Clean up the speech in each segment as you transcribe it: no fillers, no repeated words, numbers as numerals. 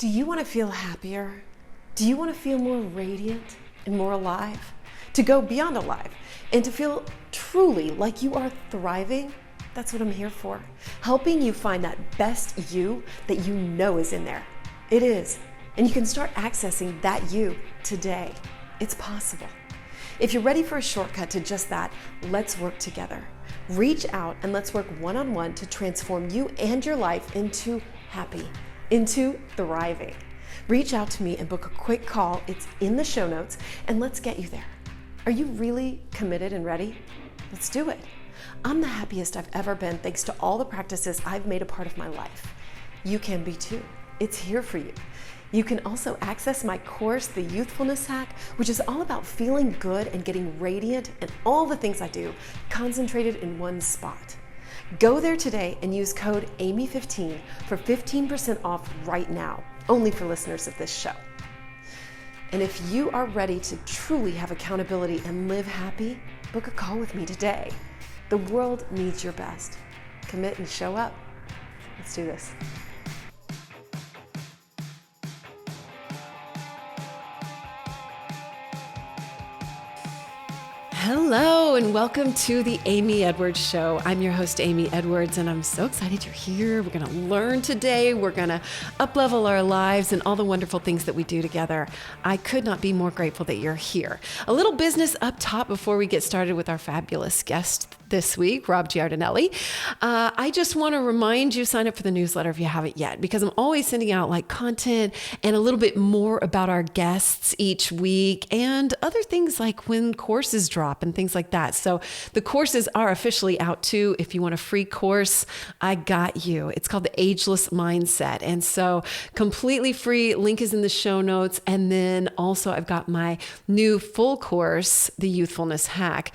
Do you want to feel happier? Do you want to feel more radiant and more alive? To go beyond alive and to feel truly like you are thriving? That's what I'm here for. Helping you find that best you that you know is in there. It is. And you can start accessing that you today. It's possible. If you're ready for a shortcut to just that, let's work together. Reach out and let's work one-on-one to transform you and your life into happy, into thriving. Reach out to me and book a quick call. It's in the show notes, and let's get you there. Are you really committed and ready? Let's do it. I'm the happiest I've ever been thanks to all the practices I've made a part of my life. You can be too. It's here for you. You can also access my course, The Youthfulness Hack, which is all about feeling good and getting radiant and all the things I do concentrated in one spot. Go there today and use code AMY15 for 15% off right now, only for listeners of this show. And if you are ready to truly have accountability and live happy, book a call with me today. The world needs your best. Commit and show up. Let's do this. Hello and welcome to the Amy Edwards Show. I'm your host, Amy Edwards, and I'm so excited you're here. We're going to learn today. We're going to up-level our lives and all the wonderful things that we do together. I could not be more grateful that you're here. A little business up top before we get started with our fabulous guest this week, Rob Giardinelli. I just want to remind you, sign up for the newsletter if you haven't yet, because I'm always sending out like content and a little bit more about our guests each week and other things like when courses drop and things like that. So the courses are officially out too. If you want a free course, I got you. It's called The Ageless Mindset. And so completely free, link is in the show notes. And then also I've got my new full course, The Youthfulness Hack,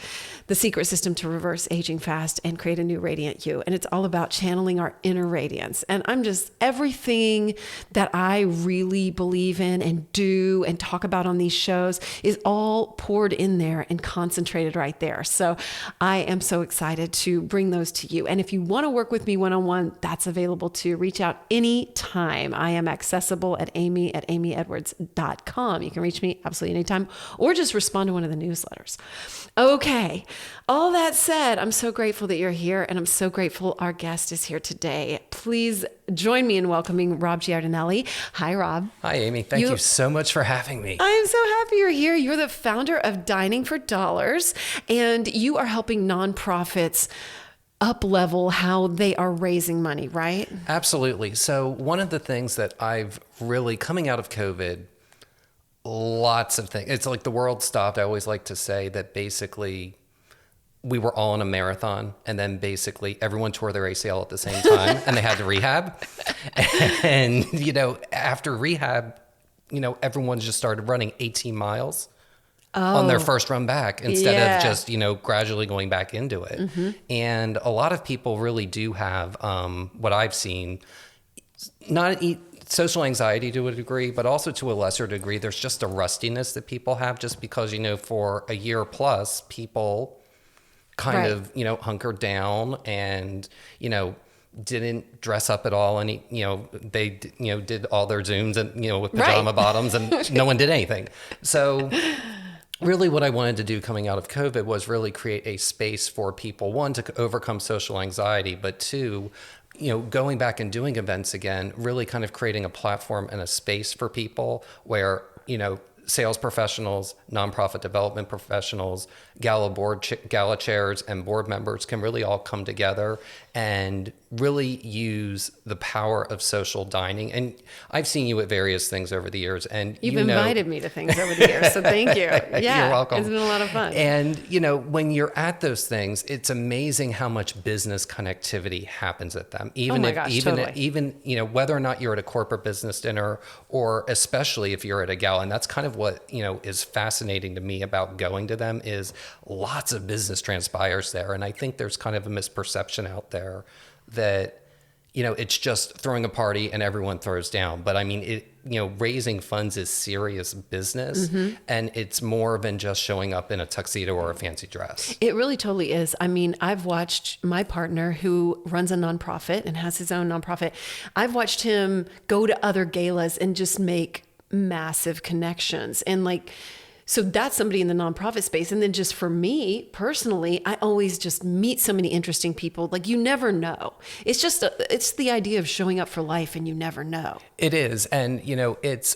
the secret system to reverse aging fast and create a new radiant you. And it's all about channeling our inner radiance. And I'm just, everything that I really believe in and do and talk about on these shows is all poured in there and concentrated right there. So I am so excited to bring those to you. And if you want to work with me one-on-one, that's available too. Reach out anytime. I am accessible at amy@amyedwards.com. You can reach me absolutely anytime or just respond to one of the newsletters. Okay. All that said, I'm so grateful that you're here, and I'm so grateful our guest is here today. Please join me in welcoming Rob Giardinelli. Hi, Rob. Hi, Amy. Thank you so much for having me. I'm so happy you're here. You're the founder of Dining for Dollars, and you are helping nonprofits up-level how they are raising money, right? Absolutely. So one of the things that I've really, coming out of COVID, lots of things. It's like the world stopped. I always like to say that basically we were all in a marathon, and then basically everyone tore their ACL at the same time and they had to rehab. And, after rehab, everyone just started running 18 miles on their first run back instead of just, gradually going back into it. Mm-hmm. And a lot of people really do have what I've seen, not social anxiety to a degree, but also to a lesser degree, there's just a rustiness that people have just because, for a year plus, people kind of, hunkered down and, didn't dress up at all. And, they, did all their Zooms and, with pajama bottoms and no one did anything. So really what I wanted to do coming out of COVID was really create a space for people, one, to overcome social anxiety, but two, going back and doing events again, really kind of creating a platform and a space for people where, sales professionals, nonprofit development professionals, gala chairs and board members can really all come together and really use the power of social dining. And I've seen you at various things over the years, and you've invited me to things over the years, so thank you. Yeah, you're welcome. It's been a lot of fun. And when you're at those things, it's amazing how much business connectivity happens at them. Even whether or not you're at a corporate business dinner, or especially if you're at a gala. And that's kind of what is fascinating to me about going to them is lots of business transpires there. And I think there's kind of a misperception out there that it's just throwing a party and everyone throws down. But I mean, raising funds is serious business, and it's more than just showing up in a tuxedo or a fancy dress. It really totally is. I mean, I've watched my partner who runs a nonprofit and has his own nonprofit. I've watched him go to other galas and just make massive connections. And like, so that's somebody in the nonprofit space. And then just for me personally, I always just meet so many interesting people. Like, you never know. It's just, it's the idea of showing up for life, and you never know. It is. And,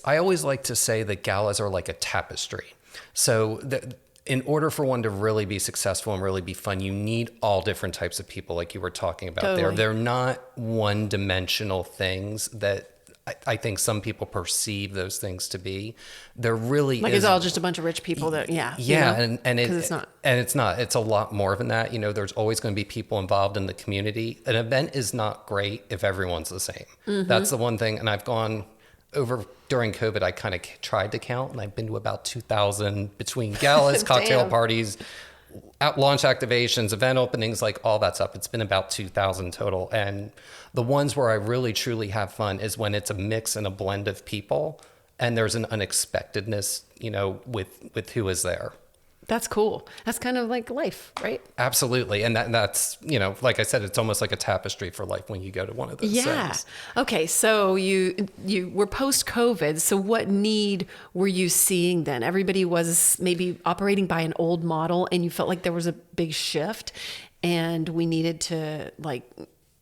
I always like to say that galas are like a tapestry. So in order for one to really be successful and really be fun, you need all different types of people, like you were talking about Totally. there. They're not one-dimensional things that I think some people perceive those things to be. There really like is, it's all just a bunch of rich people that, and it's not. And it's not. It's a lot more than that. There's always going to be people involved in the community. An event is not great if everyone's the same. That's the one thing. And I've gone over during COVID, I kind of tried to count, and I've been to about 2,000 between galas, cocktail parties, launch activations, event openings, like all that stuff. It's been about 2,000 total. And the ones where I really truly have fun is when it's a mix and a blend of people, and there's an unexpectedness, with who is there. That's cool. That's kind of like life, right? Absolutely. And that's, like I said, it's almost like a tapestry for life when you go to one of those things. Okay. So you were post-COVID. So what need were you seeing then? Everybody was maybe operating by an old model, and you felt like there was a big shift and we needed to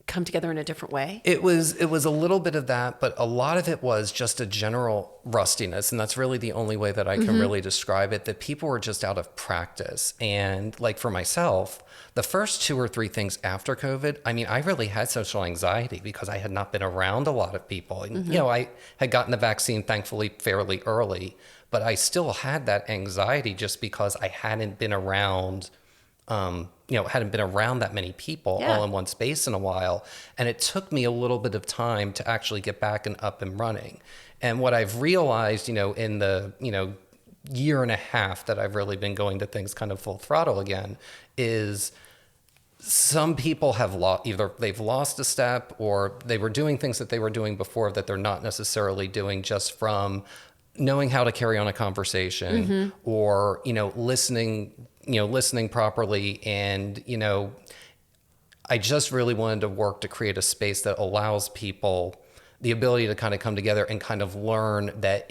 come together in a different way? It was a little bit of that, but a lot of it was just a general rustiness. And that's really the only way that I can really describe it, that people were just out of practice. And like for myself, the first 2 or 3 things after COVID, I mean, I really had social anxiety because I had not been around a lot of people. And, I had gotten the vaccine, thankfully, fairly early, but I still had that anxiety just because I hadn't been around hadn't been around that many people all in one space in a while. And it took me a little bit of time to actually get back and up and running. And what I've realized, in the, year and a half that I've really been going to things kind of full throttle again, is some people have either they've lost a step, or they were doing things that they were doing before that they're not necessarily doing, just from knowing how to carry on a conversation, or, listening properly. And, I just really wanted to work to create a space that allows people the ability to kind of come together and kind of learn that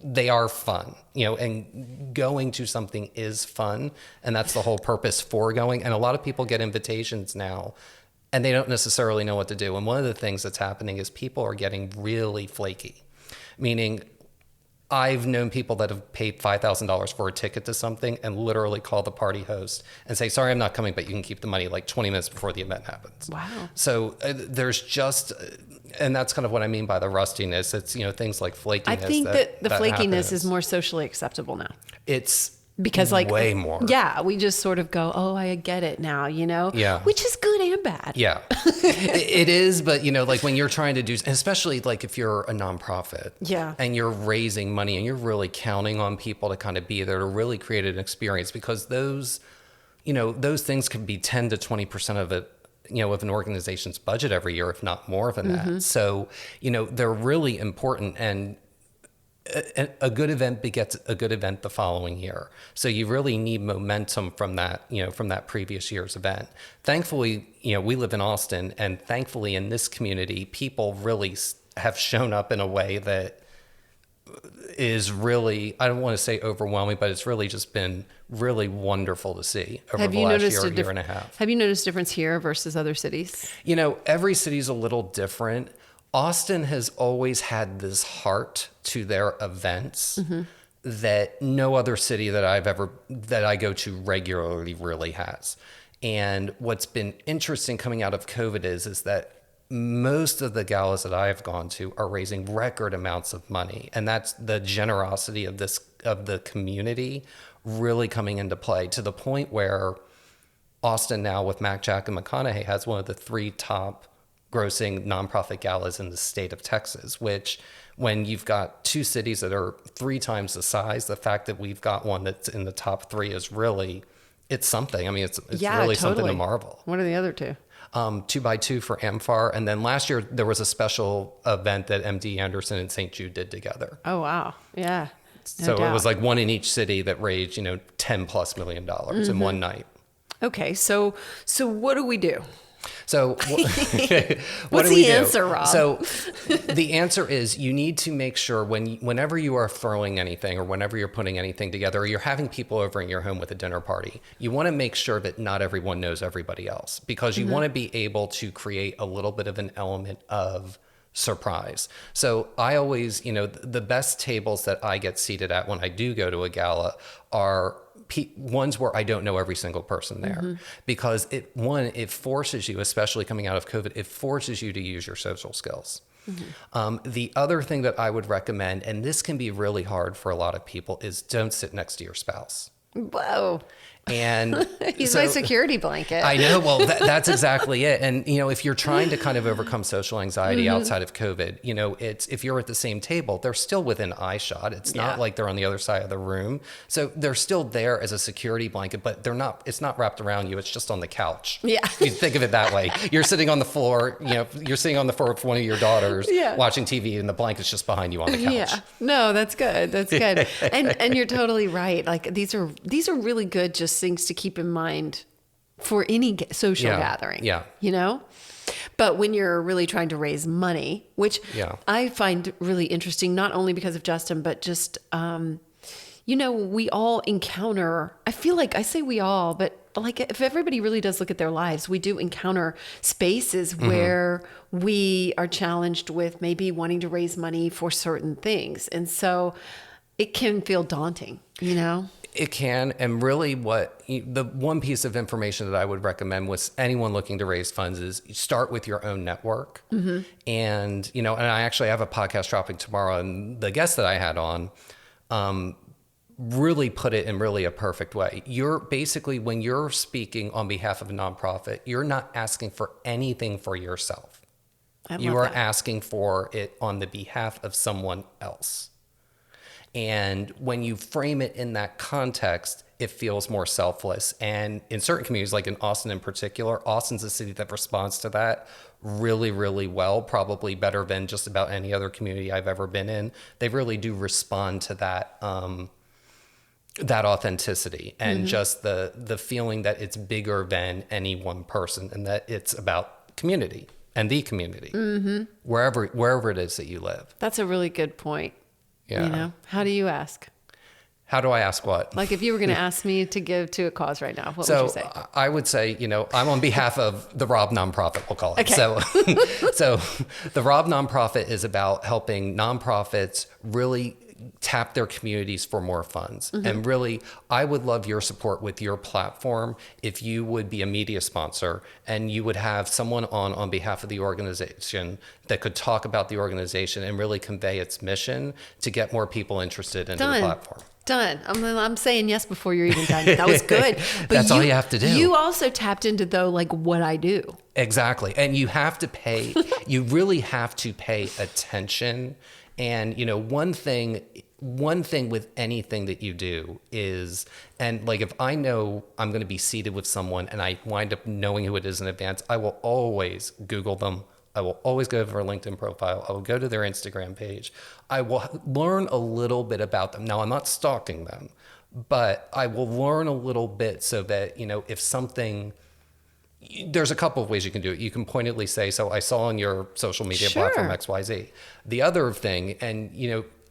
they are fun, and going to something is fun. And that's the whole purpose for going. And a lot of people get invitations now and they don't necessarily know what to do. And one of the things that's happening is people are getting really flaky, meaning I've known people that have paid $5,000 for a ticket to something and literally call the party host and say, sorry, I'm not coming, but you can keep the money, like 20 minutes before the event happens. Wow. So there's just, and that's kind of what I mean by the rustiness. It's, things like flakiness. I think that the flakiness happens. is more socially acceptable now. It's because way more. Yeah. We just sort of go, oh, I get it now, Yeah. Which is good and bad. Yeah, it is. But, like when you're trying to do, especially like if you're a nonprofit, and you're raising money and you're really counting on people to kind of be there to really create an experience, because those things could be 10 to 20% of it, of an organization's budget every year, if not more than that. So, they're really important, and a good event begets a good event the following year. So you really need momentum from that, from that previous year's event. Thankfully, we live in Austin, and thankfully in this community, people really have shown up in a way that is really, I don't want to say overwhelming, but it's really just been really wonderful to see over the last year and a half. Have you noticed a difference here versus other cities? Every city's a little different. Austin has always had this heart to their events that no other city that I go to regularly really has. And what's been interesting coming out of COVID is that most of the galas that I've gone to are raising record amounts of money. And that's the generosity of the community really coming into play, to the point where Austin now, with Mac, Jack, and McConaughey, has one of the 3 top grossing nonprofit galas in the state of Texas, which, when you've got 2 cities that are 3 times the size, the fact that we've got one that's in the top 3 is really, it's something. I mean, it's really something to marvel. What are the other 2? 2x2 for Amfar. And then last year there was a special event that MD Anderson and St. Jude did together. Oh, wow. Yeah. So it was like one in each city that raised, $10+ million in one night. Okay. So what do we do? So What's the answer, Rob? So the answer is you need to make sure whenever you are throwing anything or whenever you're putting anything together or you're having people over in your home with a dinner party, you want to make sure that not everyone knows everybody else, because you want to be able to create a little bit of an element of surprise. So I always, the best tables that I get seated at when I do go to a gala are ones where I don't know every single person there, because it forces you, especially coming out of COVID, it forces you to use your social skills. The other thing that I would recommend, and this can be really hard for a lot of people, is don't sit next to your spouse. Whoa. And he's my security blanket. I know. Well, that's exactly it. And, if you're trying to kind of overcome social anxiety outside of COVID, if you're at the same table, they're still within eye shot. It's not like they're on the other side of the room. So they're still there as a security blanket, but it's not wrapped around you. It's just on the couch. Yeah. You think of it that way. You're sitting on the floor, you're sitting on the floor with one of your daughters watching TV, and the blanket's just behind you on the couch. Yeah. No, that's good. That's good. And you're totally right. Like these are really good just things to keep in mind for any social gathering. Yeah. But when you're really trying to raise money, which I find really interesting, not only because of Justin, but just, we all encounter, I feel like I say we all, but like if everybody really does look at their lives, we do encounter spaces where we are challenged with maybe wanting to raise money for certain things. And so it can feel daunting, It can. And really the one piece of information that I would recommend with anyone looking to raise funds is start with your own network. And, and I actually have a podcast dropping tomorrow, and the guest that I had on, really put it in really a perfect way. You're basically, when you're speaking on behalf of a nonprofit, you're not asking for anything for yourself. You are asking for it on the behalf of someone else. And when you frame it in that context, it feels more selfless. And in certain communities, like in Austin in particular, Austin's a city that responds to that really, really well, probably better than just about any other community I've ever been in. They really do respond to that that authenticity and just the feeling that it's bigger than any one person, and that it's about community and the community, wherever it is that you live. That's a really good point. Yeah. How do you ask? How do I ask what? Like if you were going to ask me to give to a cause right now, what would you say? I would say, I'm on behalf of the Rob nonprofit, we'll call it. Okay. So the Rob nonprofit is about helping nonprofits really tap their communities for more funds. And really, I would love your support with your platform if you would be a media sponsor and you would have someone on behalf of the organization that could talk about the organization and really convey its mission to get more people interested into the platform. Done. I'm saying yes before you're even done. That was good. But that's all you have to do. You also tapped into what I do. Exactly. And you have to pay, you really have to pay attention. And, one thing with anything that you do is, and like if I know I'm going to be seated with someone and I wind up knowing who it is in advance, I will always Google them. I will always go to their LinkedIn profile. I will go to their Instagram page. I will learn a little bit about them. Now, I'm not stalking them, but I will learn a little bit so that, if something... There's a couple of ways you can do it. You can pointedly say, so I saw on your social media platform XYZ. The other thing, and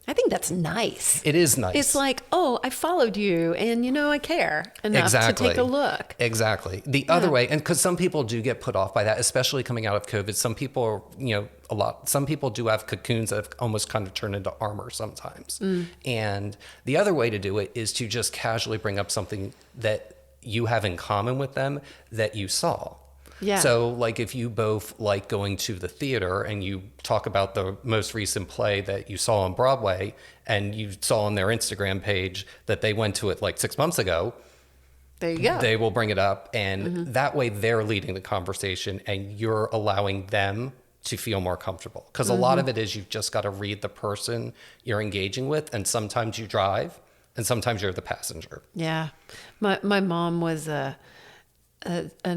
I think that's nice. It is nice. It's like, oh, I followed you and I care enough to take a look. Exactly. The other way, and because some people do get put off by that, especially coming out of COVID, some people are, some people do have cocoons that have almost kind of turned into armor sometimes. And the other way to do it is to just casually bring up something that you have in common with them that you saw. Yeah. So like if you both like going to the theater and you talk about the most recent play that you saw on Broadway and you saw on their Instagram page that they went to it like 6 months ago, there you go. They will bring it up, and that way they're leading the conversation and you're allowing them to feel more comfortable. Because a lot of it is you've just got to read the person you're engaging with, and sometimes you drive and sometimes you're the passenger. Yeah. My mom was a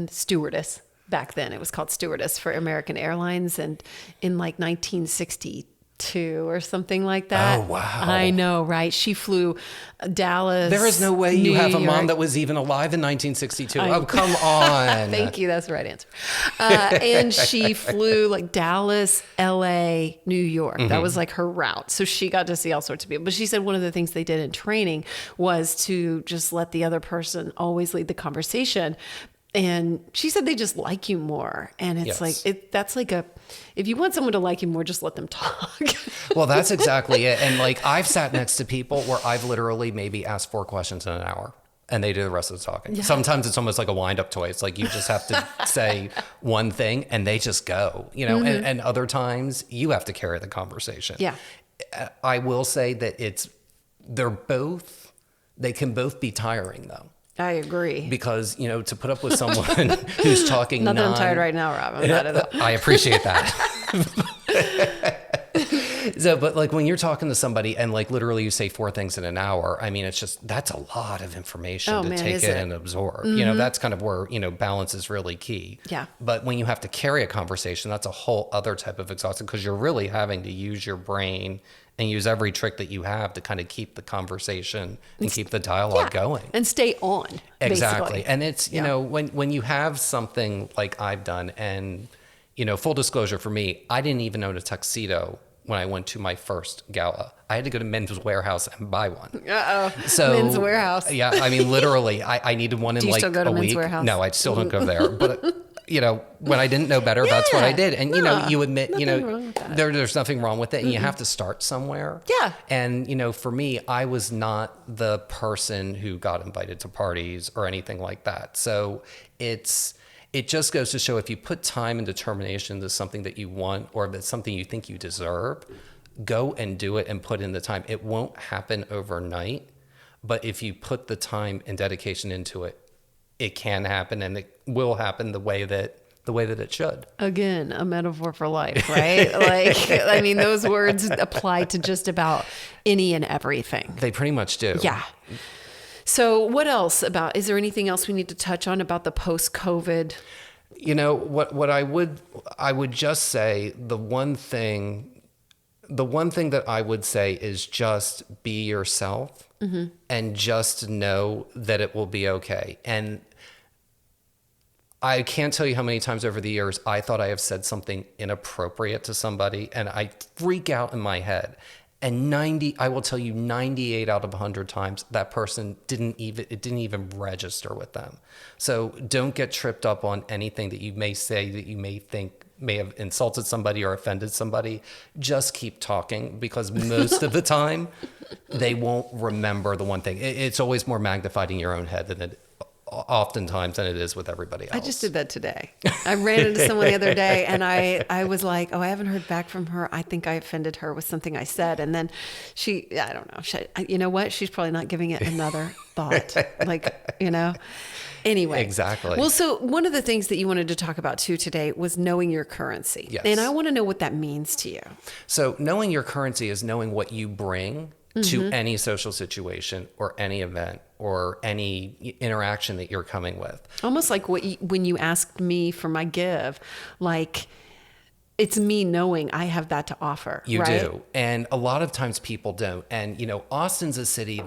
stewardess. back then. It was called stewardess for American Airlines, and in like 1962 or something like that. Oh, wow. I know, right? She flew Dallas. There is no way New you have a York. mom that was even alive in 1962. Oh, come on. Thank you. That's the right answer. And she flew like Dallas, LA, New York. That was like her route. So she got to see all sorts of people. But she said one of the things they did in training was to just let the other person always lead the conversation. And she said they just like you more. And it's that's like if you want someone to like you more, just let them talk. Well, that's exactly it. And like I've sat next to people where I've literally maybe asked 4 questions in an hour and they do the rest of the talking. Yeah. Sometimes it's almost like a wind-up toy. It's like you just have to say one thing and they just go, and other times you have to carry the conversation. Yeah. I will say that they can both be tiring though. I agree. Because, to put up with someone who's talking Not that I'm tired right now, Rob. I'm not at all. I appreciate that. So, but like when you're talking to somebody and like literally you say 4 things in an hour, I mean, that's a lot of information to take in and absorb. That's kind of where, balance is really key. Yeah. But when you have to carry a conversation, that's a whole other type of exhaustion because you're really having to use your brain and use every trick that you have to kind of keep the conversation and keep the dialogue going. And stay on, Exactly. basically. And it's, when you have something like I've done and, full disclosure for me, I didn't even own a tuxedo when I went to my first gala. I had to go to Men's Warehouse and buy one. So Men's Warehouse. Yeah. I mean, literally, I needed one in Do you like still go to a Men's week. Warehouse? No, I still don't go there. But when I didn't know better, that's what I did. And, you admit, wrong with that. there's nothing wrong with it. And you have to start somewhere. Yeah. And, for me, I was not the person who got invited to parties or anything like that. So it just goes to show if you put time and determination into something that you want or if it's something you think you deserve, go and do it and put in the time. It won't happen overnight, but if you put the time and dedication into it, it can happen and it will happen the way that it should. Again, a metaphor for life, right? Like, I mean, those words apply to just about any and everything. They pretty much do. Yeah. So what else is there anything else we need to touch on about the post-COVID? What I would just say, the one thing that I would say is just be yourself and just know that it will be okay. And I can't tell you how many times over the years I thought I have said something inappropriate to somebody and I freak out in my head. And I will tell you 98 out of 100 times that person didn't even register with them. So don't get tripped up on anything that you may say that you may think may have insulted somebody or offended somebody. Just keep talking because most of the time they won't remember the one thing. It's always more magnified in your own head than it oftentimes than it is with everybody else. I just did that today. I ran into someone the other day and I was like, I haven't heard back from her. I think I offended her with something I said. And then I don't know. You know what? She's probably not giving it another thought. Anyway. Exactly. Well, so one of the things that you wanted to talk about too today was knowing your currency. Yes. And I want to know what that means to you. So knowing your currency is knowing what you bring to any social situation or any event or any interaction that you're coming with. Almost like when you asked me for my give, like it's me knowing I have that to offer. You right? do. And a lot of times people don't. And, Austin's a city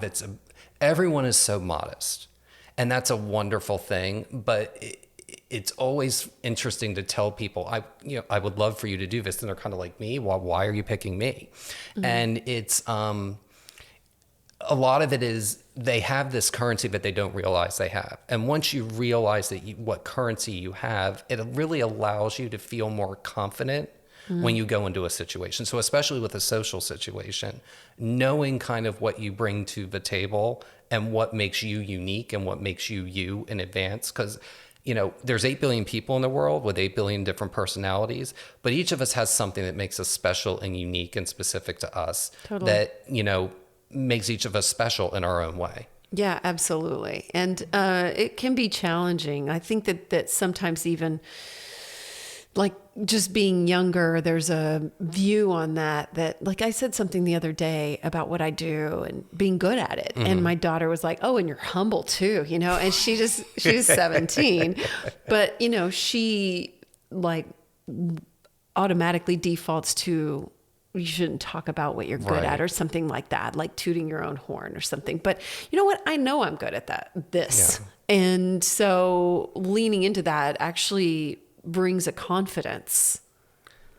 everyone is so modest. And that's a wonderful thing. But it's always interesting to tell people, I would love for you to do this. And they're kind of like me. Well, why are you picking me? And it's, a lot of it is they have this currency that they don't realize they have. And once you realize what currency you have, it really allows you to feel more confident when you go into a situation. So especially with a social situation, knowing kind of what you bring to the table and what makes you unique and what makes you in advance. Because, there's 8 billion people in the world with 8 billion different personalities, but each of us has something that makes us special and unique and specific to us. Totally. That, makes each of us special in our own way. Yeah, absolutely. And it can be challenging. I think that sometimes even like just being younger, there's a view on that, like I said something the other day about what I do and being good at it. And my daughter was like, oh, and you're humble too, and she was 17, but she like automatically defaults to, you shouldn't talk about what you're good at or something like that, like tooting your own horn or something. But you know what? I know I'm good at this. Yeah. And so leaning into that actually brings a confidence.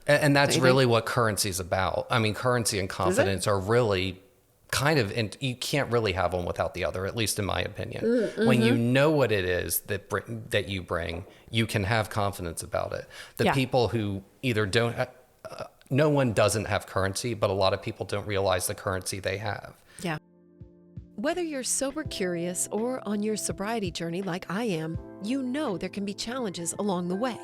And that's really what currency is about. I mean, currency and confidence are really kind of, and you can't really have one without the other, at least in my opinion. Mm-hmm. When you know what it is that you bring, you can have confidence about it. The people who either don't, no one doesn't have currency, but a lot of people don't realize the currency they have. Yeah. Whether you're sober curious or on your sobriety journey like I am, there can be challenges along the way.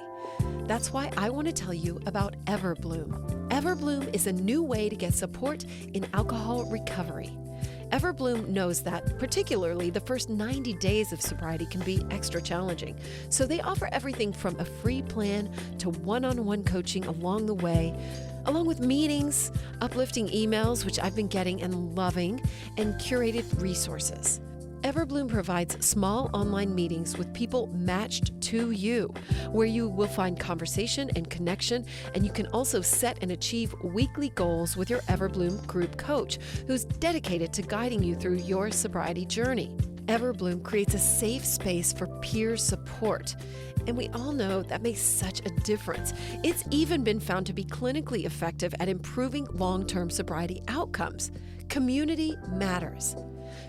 That's why I want to tell you about Everbloom. Everbloom is a new way to get support in alcohol recovery. Everbloom knows that particularly the first 90 days of sobriety can be extra challenging. So they offer everything from a free plan to one-on-one coaching along the way, along with meetings, uplifting emails, which I've been getting and loving, and curated resources. Everbloom provides small online meetings with people matched to you, where you will find conversation and connection, and you can also set and achieve weekly goals with your Everbloom group coach, who's dedicated to guiding you through your sobriety journey. Everbloom creates a safe space for peer support, and we all know that makes such a difference. It's even been found to be clinically effective at improving long-term sobriety outcomes. Community matters.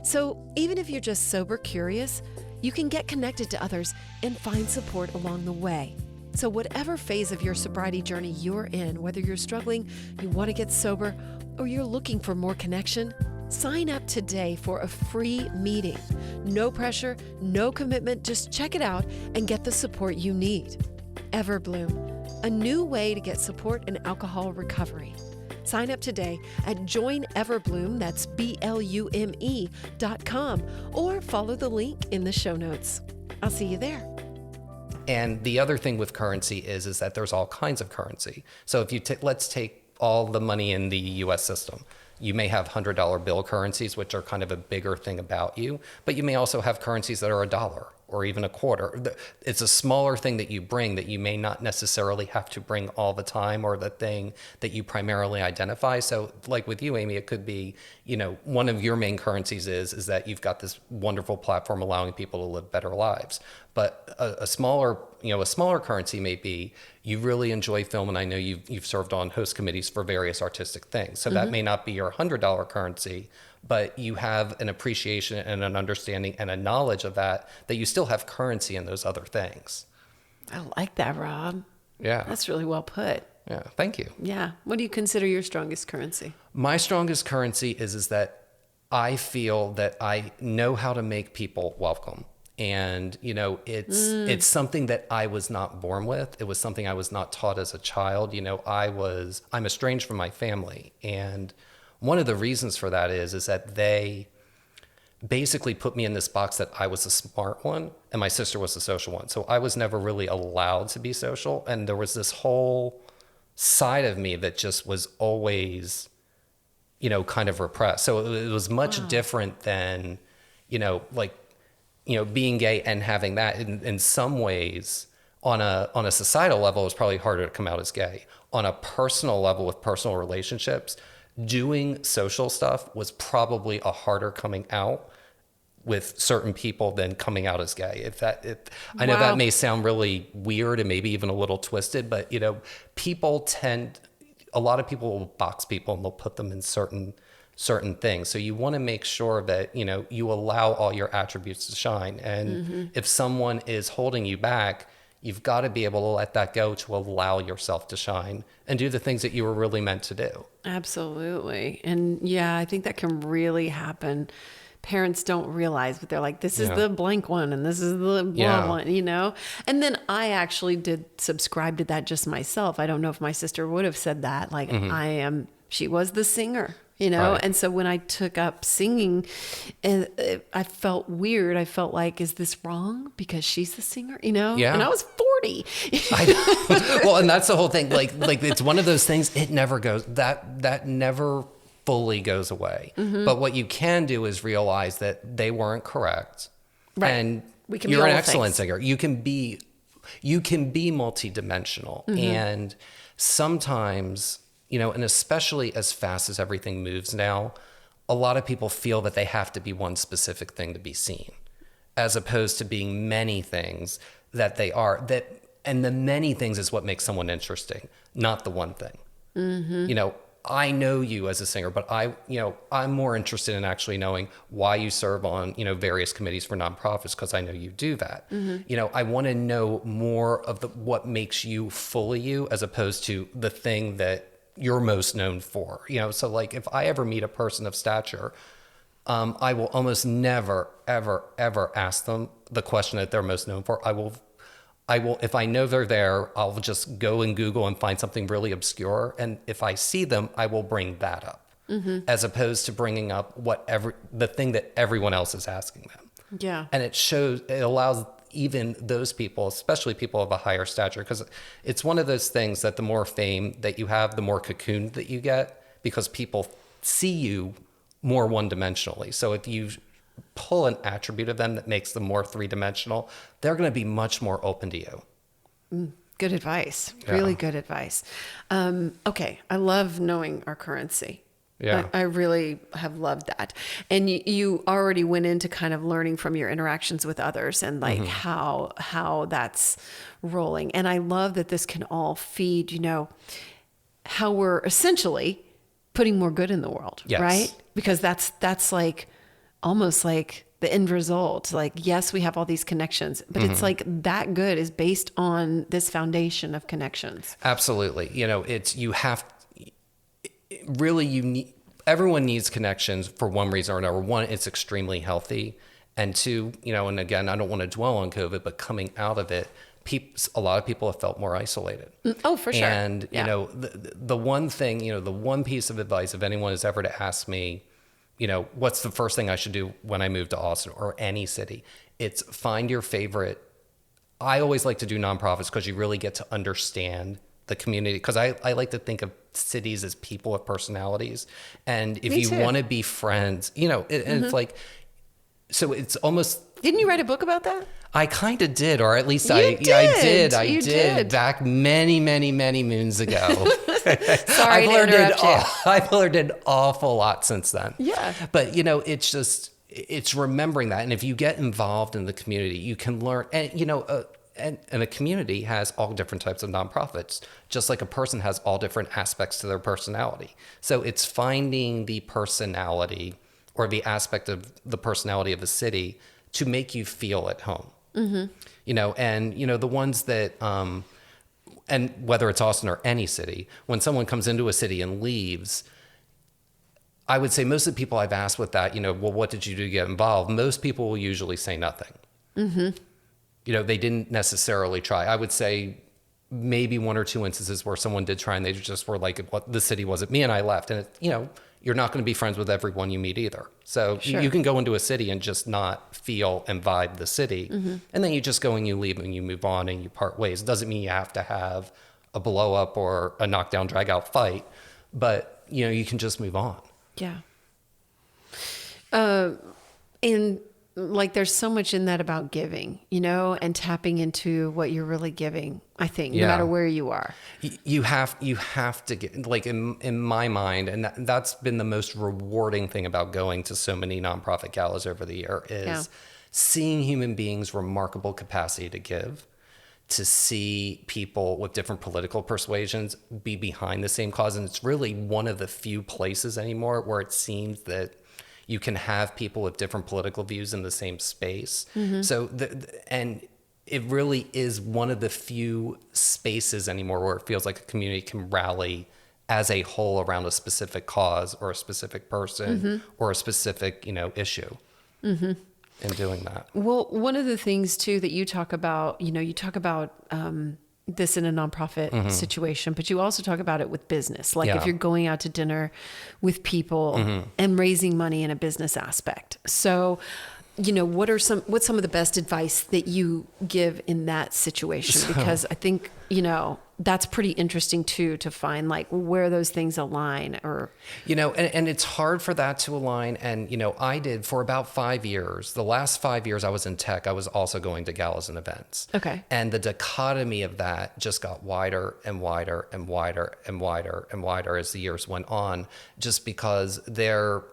So even if you're just sober curious, you can get connected to others and find support along the way. So whatever phase of your sobriety journey you're in, whether you're struggling, you want to get sober, or you're looking for more connection, sign up today for a free meeting. No pressure, no commitment, just check it out and get the support you need. Everbloom, a new way to get support in alcohol recovery. Sign up today at joineverbloom, that's BLUME.com, or follow the link in the show notes. I'll see you there. And the other thing with currency is that there's all kinds of currency. So if you let's take all the money in the U.S. system. You may have $100 bill currencies, which are kind of a bigger thing about you, but you may also have currencies that are $1 or even a quarter. It's a smaller thing that you bring that you may not necessarily have to bring all the time, or the thing that you primarily identify. So like with you, Amy, it could be, one of your main currencies is that you've got this wonderful platform allowing people to live better lives. But a smaller currency may be, you really enjoy film, and I know you've served on host committees for various artistic things. So that may not be your $100 currency, but you have an appreciation and an understanding and a knowledge of that you still have currency in those other things. I like that, Rob. Yeah. That's really well put. Yeah, thank you. Yeah. What do you consider your strongest currency? My strongest currency is that I feel that I know how to make people welcome. And, it's something that I was not born with. It was something I was not taught as a child. I'm estranged from my family. And one of the reasons for that is that they basically put me in this box that I was a smart one and my sister was the social one. So I was never really allowed to be social. And there was this whole side of me that just was always, kind of repressed. So it was much different than, being gay and having that. In some ways, on a societal level, it was probably harder to come out as gay. On a personal level, with personal relationships, doing social stuff was probably a harder coming out with certain people than coming out as gay. I know that may sound really weird and maybe even a little twisted, but a lot of people will box people and they'll put them in certain things. So you want to make sure that, you allow all your attributes to shine. And if someone is holding you back, you've got to be able to let that go to allow yourself to shine and do the things that you were really meant to do. Absolutely. And yeah, I think that can really happen. Parents don't realize, but they're like, this is the blank one and this is the blah one, And then I actually did subscribe to that just myself. I don't know if my sister would have said that. Like, I am she was the singer, you know? Right. And so when I took up singing, I felt weird. I felt like, is this wrong because she's the singer, you know? Yeah. And I was 40. Well, and that's the whole thing. Like it's one of those things, it never goes, that never fully goes away. But what you can do is realize that they weren't correct. Right. And We can be you're an all excellent things. singer. You can be multidimensional. And sometimes, you know, and especially as fast as everything moves now, a lot of people feel that they have to be one specific thing to be seen, as opposed to being many things that they are. And the many things is what makes someone interesting, not the one thing. You know, I know you as a singer, but I'm more interested in actually knowing why you serve on, you know, various committees for nonprofits, because I know you do that. You know, I want to know more of what makes you fully you, as opposed to the thing that you're most known for. You know, so like if I ever meet a person of stature, I will almost never, ever, ever ask them the question that they're most known for. I will, if I know they're there, I'll just go and Google and find something really obscure. And if I see them, I will bring that up, as opposed to bringing up the thing that everyone else is asking them. Yeah. And it allows even those people, especially people of a higher stature, because it's one of those things that the more fame that you have, the more cocooned that you get, because people see you more one-dimensionally. So if you pull an attribute of them that makes them more three-dimensional, they're going to be much more open to you. Good advice. Yeah. Really good advice. Okay. I love knowing our currency. Yeah. I really have loved that. And you already went into kind of learning from your interactions with others and like how that's rolling. And I love that this can all feed, you know, how we're essentially putting more good in the world, Yes. right? Because that's like almost like the end result. Like, yes, we have all these connections, but it's like that good is based on this foundation of connections. Absolutely. You know, everyone needs connections for one reason or another. One, it's extremely healthy. And two, you know, and again, I don't want to dwell on COVID, but coming out of it, a lot of people have felt more isolated. Oh, for sure. And, Yeah. you know, the one thing, you know, the one piece of advice, if anyone is ever to ask me, you know, what's the first thing I should do when I move to Austin or any city, it's find your favorite. I always like to do nonprofits because you really get to understand the community, because I like to think of cities as people with personalities. And if Me you too. want to be friends, you know, and it's like, so it's almost, Didn't you write a book about that? I kind of did, or at least You I did. did. did. Back many, many, many moons ago. Sorry to interrupt you. I've learned an awful lot since then. Yeah. But, you know, it's remembering that. And if you get involved in the community, you can learn. And, you know, and a community has all different types of nonprofits, just like a person has all different aspects to their personality. So it's finding the personality or the aspect of the personality of a city to make you feel at home. You know, and, you know, the ones that, and whether it's Austin or any city, when someone comes into a city and leaves, I would say most of the people I've asked with that, you know, well, what did you do to get involved? Most people will usually say nothing. You know, they didn't necessarily try. I would say maybe one or two instances where someone did try and they just were like, what, the city wasn't me, and I left. And, you know, you're not going to be friends with everyone you meet either. So Sure. you can go into a city and just not feel and vibe the city. And then you just go and you leave and you move on and you part ways. It doesn't mean you have to have a blow up or a knockdown, drag out fight, but, you know, you can just move on. Yeah. And like, there's so much in that about giving, you know, and tapping into what you're really giving, I think, no Yeah. matter where you are. You have to get, like, in my mind, and that's been the most rewarding thing about going to so many nonprofit galas over the year is seeing human beings' remarkable capacity to give, to see people with different political persuasions be behind the same cause. And it's really one of the few places anymore where it seems that you can have people with different political views in the same space. So, and it really is one of the few spaces anymore where it feels like a community can rally as a whole around a specific cause or a specific person or a specific, you know, issue in doing that. Well, one of the things too that you talk about, you know, you talk about this in a nonprofit situation, but you also talk about it with business. Like Yeah. if you're going out to dinner with people and raising money in a business aspect. So, what's some of the best advice that you give in that situation? Because I think, that's pretty interesting too, to find like where those things align or. And it's hard for that to align. And, I did for about 5 years. The last 5 years I was in tech, I was also going to galas and events. Okay. And the dichotomy of that just got wider and wider and wider and wider and wider as the years went on, just because there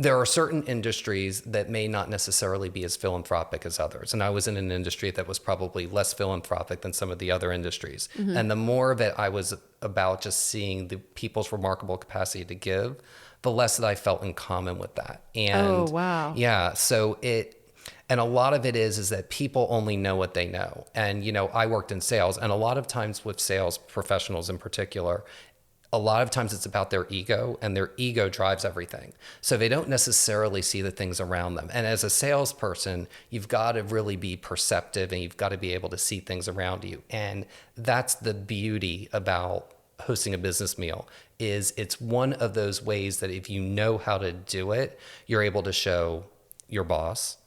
are certain industries that may not necessarily be as philanthropic as others. And I was in an industry that was probably less philanthropic than some of the other industries. And the more of it I was about just seeing the people's remarkable capacity to give, the less that I felt in common with that. And oh, wow. Yeah. So and a lot of it is that people only know what they know. And, I worked in sales, and a lot of times with sales professionals in particular, a lot of times it's about their ego, and their ego drives everything. So they don't necessarily see the things around them. And as a salesperson, you've got to really be perceptive, and you've got to be able to see things around you. And that's the beauty about hosting a business meal, is it's one of those ways that if you know how to do it, you're able to show your boss,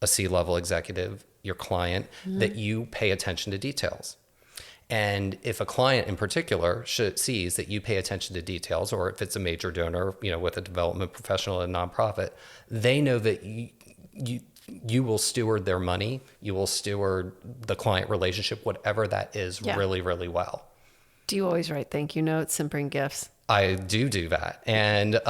a C-level executive, your client, that you pay attention to details. And if a client in particular sees that you pay attention to details, or if it's a major donor, with a development professional and a nonprofit, they know that you will steward their money, you will steward the client relationship, whatever that is, really, really well. Do you always write thank you notes and bring gifts? I do that. And, you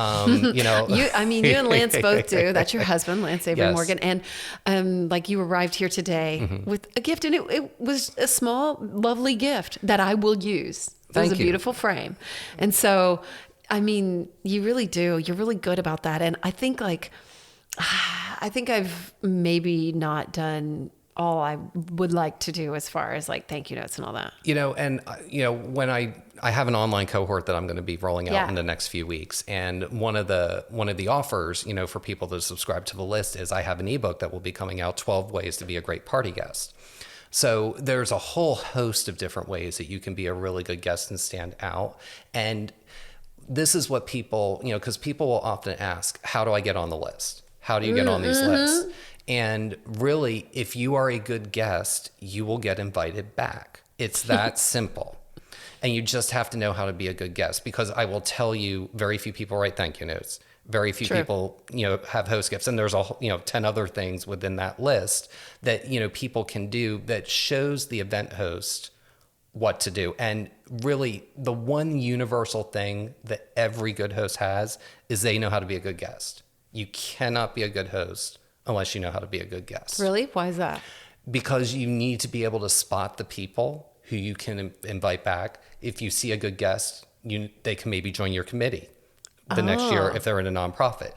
and Lance both do. That's your husband, Lance Avery Yes. Morgan. And like you arrived here today with a gift, and it was a small, lovely gift that I will use. It was a beautiful frame. And so, you really do. You're really good about that. And I think I've maybe not done all I would like to do as far as like thank you notes and all that. When I have an online cohort that I'm going to be rolling out in the next few weeks, and one of the offers, for people to subscribe to the list is I have an ebook that will be coming out, 12 ways to be a great party guest. So there's a whole host of different ways that you can be a really good guest and stand out. And this is what people, because people will often ask, how do I get on the list? How do you get on these lists? And really, if you are a good guest, you will get invited back. It's that simple. And you just have to know how to be a good guest, because I will tell you, very few people write thank you notes. Very few people, have host gifts. And there's 10 other things within that list that, people can do that shows the event host what to do. And really, the one universal thing that every good host has is they know how to be a good guest. You cannot be a good host unless you know how to be a good guest. Really? Why is that? Because you need to be able to spot the people who you can invite back. If you see a good guest, they can maybe join your committee the next year if they're in a nonprofit.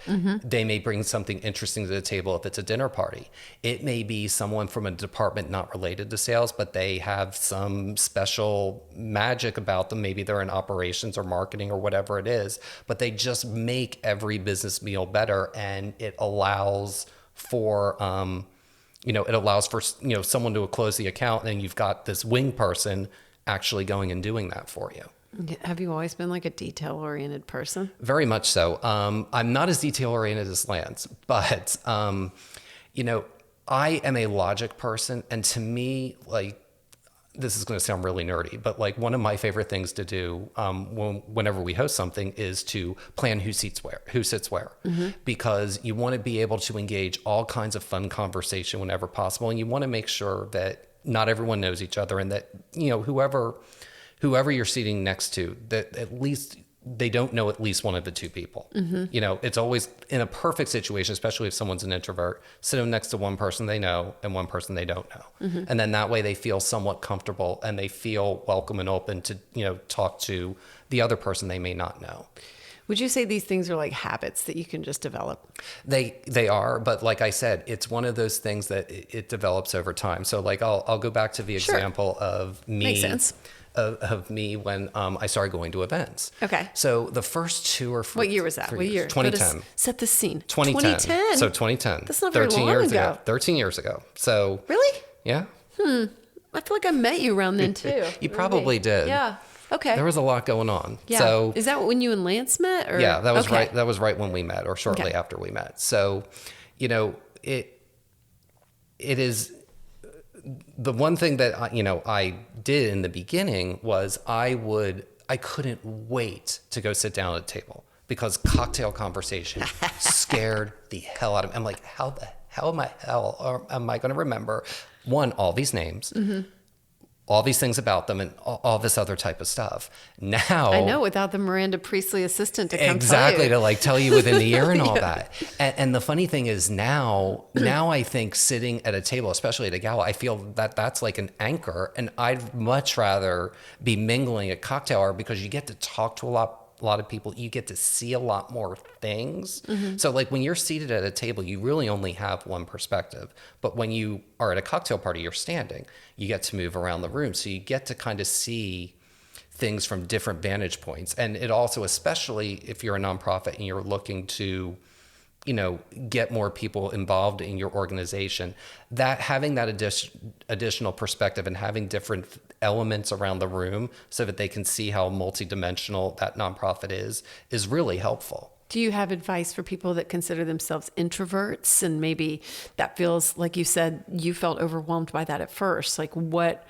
They may bring something interesting to the table if it's a dinner party. It may be someone from a department not related to sales, but they have some special magic about them. Maybe they're in operations or marketing or whatever it is, but they just make every business meal better, and it allows for someone to close the account, and you've got this wing person actually going and doing that for you. Have you always been like a detail-oriented person? Very much so. I'm not as detail-oriented as Lance, but, I am a logic person. And to me, this is going to sound really nerdy, but one of my favorite things to do whenever we host something is to plan who sits where, because you want to be able to engage all kinds of fun conversation whenever possible. And you want to make sure that not everyone knows each other, and that, whoever you're seating next to, that at least they don't know at least one of the two people. It's always, in a perfect situation, especially if someone's an introvert, sit them next to one person they know and one person they don't know. And then that way they feel somewhat comfortable, and they feel welcome and open to, talk to the other person they may not know. Would you say these things are like habits that you can just develop? They are, but like I said, it's one of those things that it develops over time. So I'll go back to the example of me. Makes sense. Of me when I started going to events. Okay. So the first 2 or 3 What year was that? What year? 2010. Set the scene. 2010. So 2010. That's not very 13 long years ago. 13 years ago. So. Really? Yeah. I feel like I met you around then too. You probably did. Yeah. Okay. There was a lot going on. Yeah. So is that when you and Lance met? Or? yeah, that was okay. right. That was right when we met, or shortly after we met. So, it is the one thing that I did in the beginning was I couldn't wait to go sit down at a table because cocktail conversation scared the hell out of me. I'm like, how am I going to remember all these names? Mm-hmm. All these things about them and all this other type of stuff. Now I know, without the Miranda Priestley assistant to come exactly tell you. to tell you within the ear and all that. And the funny thing is now I think sitting at a table, especially at a gala, I feel that that's like an anchor, and I'd much rather be mingling at cocktail hour because you get to talk to a lot of people, you get to see a lot more things. Mm-hmm. So like when you're seated at a table, you really only have one perspective. But when you are at a cocktail party, you're standing, you get to move around the room. So you get to kind of see things from different vantage points. And it also, especially if you're a nonprofit and you're looking to, get more people involved in your organization, that having that additional perspective and having different elements around the room so that they can see how multidimensional that nonprofit is really helpful. Do you have advice for people that consider themselves introverts, and maybe that feels like you said you felt overwhelmed by that at first? Like, what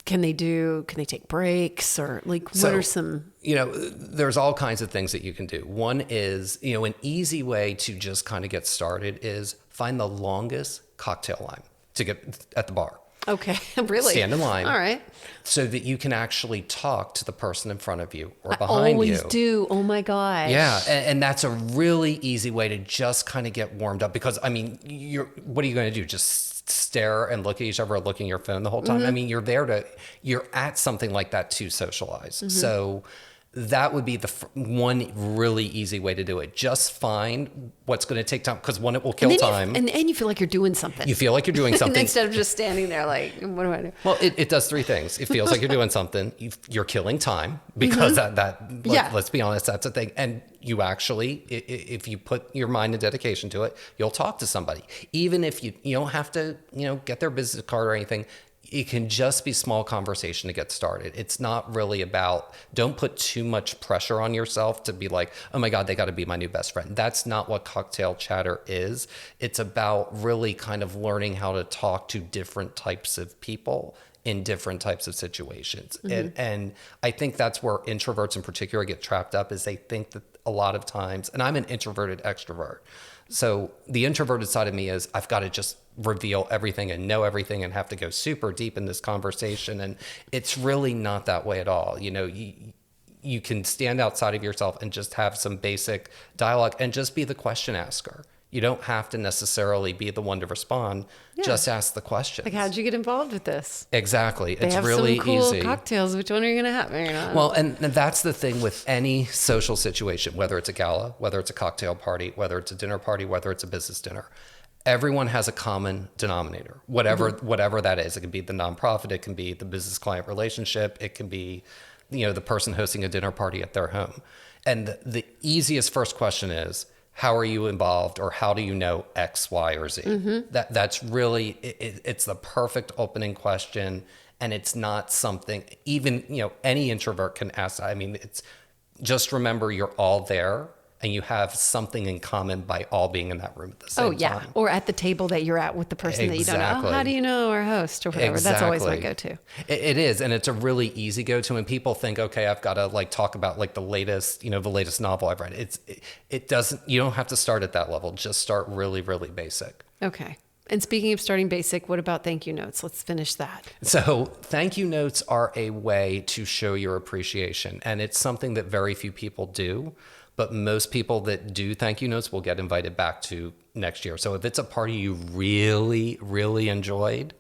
can they do? Can they take breaks, or like what are some? There's all kinds of things that you can do. One is, an easy way to just kind of get started is find the longest cocktail line to get at the bar. Okay, really? Stand in line. All right. So that you can actually talk to the person in front of you or behind you. Always do. Oh my gosh. Yeah, and that's a really easy way to just kind of get warmed up because, what are you going to do? Just stare and look at each other, looking at your phone the whole time? Mm-hmm. You're at something like that to socialize. Mm-hmm. So that would be the one really easy way to do it. Just find what's going to take time, because one, it will kill time. And you feel like you're doing something. You feel like you're doing something. Instead of just standing there like, what do I do? Well, it does three things. It feels like you're doing something. You're killing time because mm-hmm. Let's be honest, that's a thing. And you actually, if you put your mind and dedication to it, you'll talk to somebody. Even if you don't have to, get their business card or anything. It can just be small conversation to get started. It's not really about, don't put too much pressure on yourself to be like, oh my God, they got to be my new best friend. That's not what cocktail chatter is. It's about really kind of learning how to talk to different types of people in different types of situations. Mm-hmm. And I think that's where introverts in particular get trapped up, is they think that a lot of times, and I'm an introverted extrovert. So the introverted side of me is I've got to just reveal everything and know everything and have to go super deep in this conversation. And it's really not that way at all. You can stand outside of yourself and just have some basic dialogue and just be the question asker. You don't have to necessarily be the one to respond. Yeah. Just ask the questions. Like, how'd you get involved with this? Exactly. They it's have really some cool easy. Cocktails. Which one are you going to have? Well, and that's the thing with any social situation, whether it's a gala, whether it's a cocktail party, whether it's a dinner party, whether it's a business dinner. Everyone has a common denominator, whatever that is. It can be the nonprofit, it can be the business client relationship, it can be, the person hosting a dinner party at their home. And the easiest first question is, how are you involved, or how do you know X, Y, or Z? Mm-hmm. That's really, it's the perfect opening question. And it's not something, even, any introvert can ask. It's just remember you're all there and you have something in common by all being in that room at the same time. Or at the table that you're at with the person that you don't know. Oh, how do you know our host or whatever? Exactly. That's always my go-to. It is. And it's a really easy go-to. And people think, okay, I've got to talk about the latest novel I've read. It doesn't, you don't have to start at that level. Just start really, really basic. Okay. And speaking of starting basic, what about thank you notes? Let's finish that. So thank you notes are a way to show your appreciation. And it's something that very few people do. But most people that do thank you notes will get invited back to next year. So if it's a party you really, really enjoyed,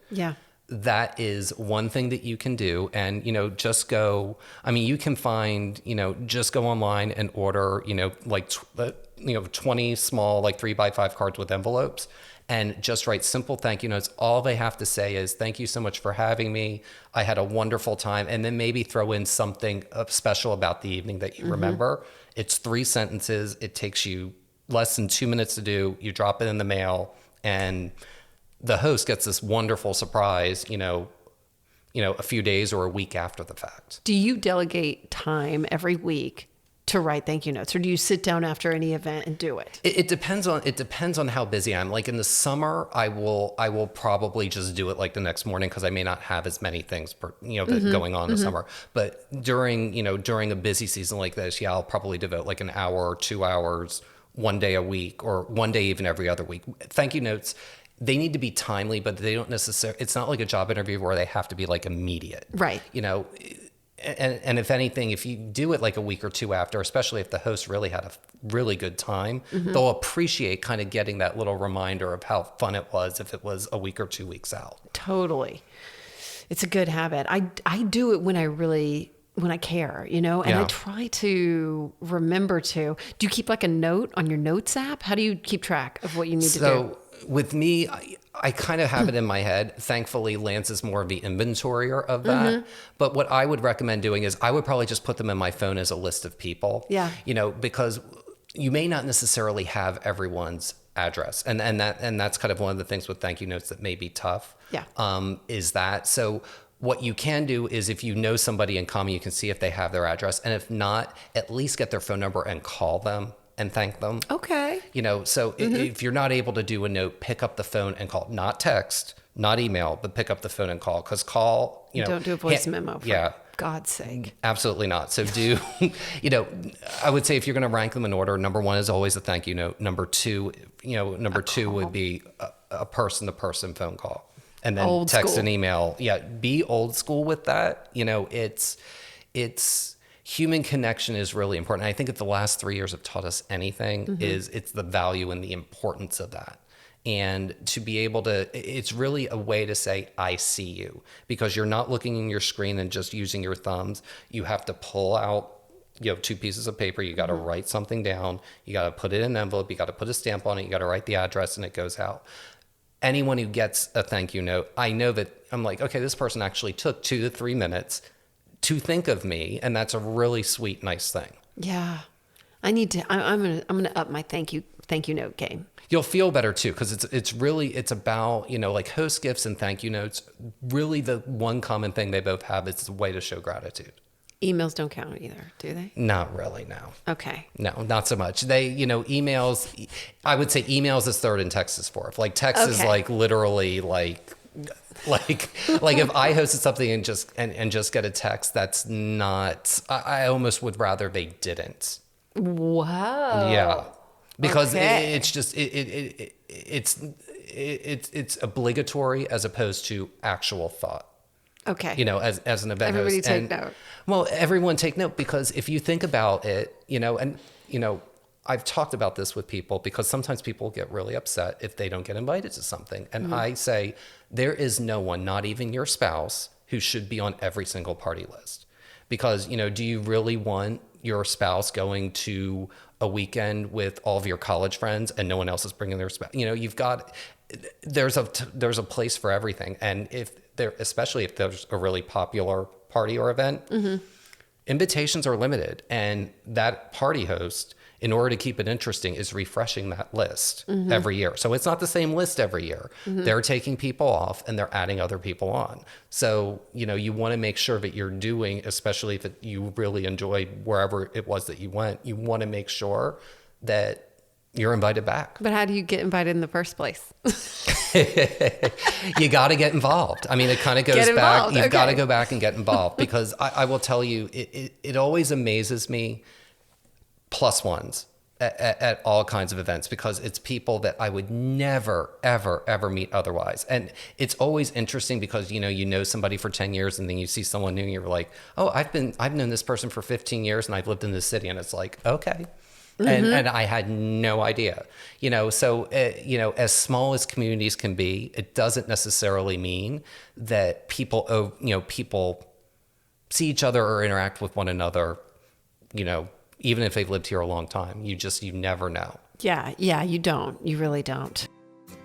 that is one thing that you can do. And, just go, you can find, just go online and order, 20 small, 3x5 cards with envelopes, and just write simple thank you notes. All they have to say is, thank you so much for having me. I had a wonderful time. And then maybe throw in something special about the evening that you remember. It's 3 sentences. It takes you less than 2 minutes to do. You drop it in the mail, and the host gets this wonderful surprise, a few days or a week after the fact. Do you delegate time every week to write thank you notes, or do you sit down after any event and do it? It depends on how busy I'm. Like in the summer, I will probably just do it like the next morning because I may not have as many things going on in the summer. But during a busy season like this, I'll probably devote like an hour or 2 hours, one day a week, or one day even every other week. Thank you notes, they need to be timely, but they don't necessarily. It's not like a job interview where they have to be like immediate, right? And if anything, if you do it like a week or two after, especially if the host really had a really good time, they'll appreciate kind of getting that little reminder of how fun it was if it was a week or 2 weeks out. Totally. It's a good habit. I do it when I care, and I try to remember to. Do you keep like a note on your notes app? How do you keep track of what you need to do? So with me, I kind of have it in my head. Thankfully, Lance is more of the inventorier of that. But what I would recommend doing is I would probably just put them in my phone as a list of people. Yeah. Because you may not necessarily have everyone's address. And that's kind of one of the things with thank you notes that may be tough. Yeah. Is that. So what you can do is if you know somebody in common, you can see if they have their address. And if not, at least get their phone number and call them and thank them. Okay. So if you're not able to do a note, pick up the phone and call, not text, not email, but pick up the phone and call. Because call, don't do a voice memo. For God's sake. Absolutely not. So do, I would say if you're going to rank them in order, number one is always a thank you note. Number two, would be a person-to-person phone call. And then old text school. and email. Yeah. Be old school with that. It's human connection is really important. I think if the last 3 years have taught us anything, it's the value and the importance of that. And to be able to, it's really a way to say, I see you, because you're not looking in your screen and just using your thumbs. You have to pull out, 2 pieces of paper. You got to write something down. You got to put it in an envelope. You got to put a stamp on it. You got to write the address and it goes out. Anyone who gets a thank you note, I know that I'm like, okay, this person actually took 2 to 3 minutes to think of me, and that's a really sweet, nice thing. Yeah, I need to. I'm gonna up my thank you note game. You'll feel better too, because it's about like host gifts and thank you notes. Really, the one common thing they both have is a way to show gratitude. Emails don't count either, do they? Not really, no. Okay. No, not so much. They, emails. I would say emails is third and text is fourth. Like text is like literally like if I hosted something and just get a text, that's not. I almost would rather they didn't. Wow. Yeah, because it's just it's obligatory as opposed to actual thought. Okay. As an event Everybody host. take note. Well, everyone take note, because if you think about it, I've talked about this with people, because sometimes people get really upset if they don't get invited to something. And I say, there is no one, not even your spouse, who should be on every single party list. Because, do you really want your spouse going to a weekend with all of your college friends and no one else is bringing their spouse? There's a place for everything. And especially if there's a really popular party or event, invitations are limited. And that party host, in order to keep it interesting, is refreshing that list every year. So it's not the same list every year. They're taking people off and they're adding other people on. So, you want to make sure that you're doing, especially if you really enjoyed wherever it was that you went, you want to make sure that you're invited back. But how do you get invited in the first place? You got to get involved. I mean, it kind of goes back. You've got to go back and get involved, because I will tell you, it always amazes me, plus ones at all kinds of events, because it's people that I would never, ever, ever meet otherwise. And it's always interesting because, you know somebody for 10 years and then you see someone new and you're like, oh, I've known this person for 15 years and I've lived in this city. And it's like, okay. And I had no idea, so, as small as communities can be, it doesn't necessarily mean that people see each other or interact with one another, even if they've lived here a long time. You never know. Yeah, you don't. You really don't.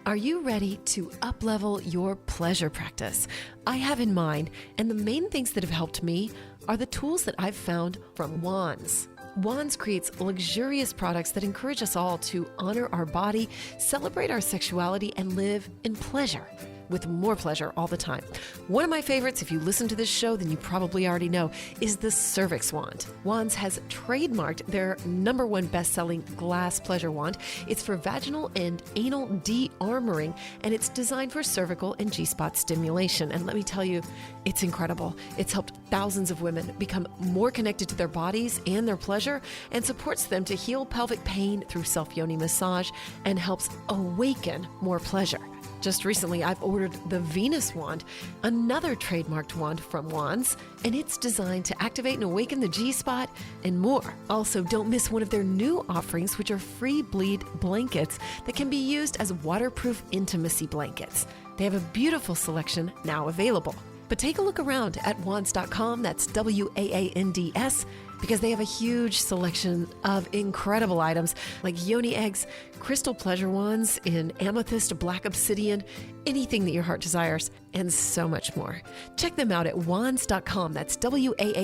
Are you ready to up-level your pleasure practice? I have in mind, and the main things that have helped me are the tools that I've found from Wands. Wands creates luxurious products that encourage us all to honor our body, celebrate our sexuality, and live in pleasure. with more pleasure all the time. One of my favorites, if you listen to this show, then you probably already know, is the Cervix wand. Wands has trademarked their #1 best-selling glass pleasure wand. It's for vaginal and anal de-armoring, and it's designed for cervical and G-spot stimulation. And let me tell you, it's incredible. It's helped thousands of women become more connected to their bodies and their pleasure, and supports them to heal pelvic pain through self-yoni massage, and helps awaken more pleasure. Just recently, I've ordered the Venus wand, another trademarked wand from Wands, and it's designed to activate and awaken the G-spot and more. Also, don't miss one of their new offerings, which are free bleed blankets that can be used as waterproof intimacy blankets. They have a beautiful selection now available. But take a look around at wands.com, that's WAANDS, because they have a huge selection of incredible items like yoni eggs, crystal pleasure wands in amethyst, black obsidian, anything that your heart desires, and so much more. Check them out at wands.com, that's WAANDS.com,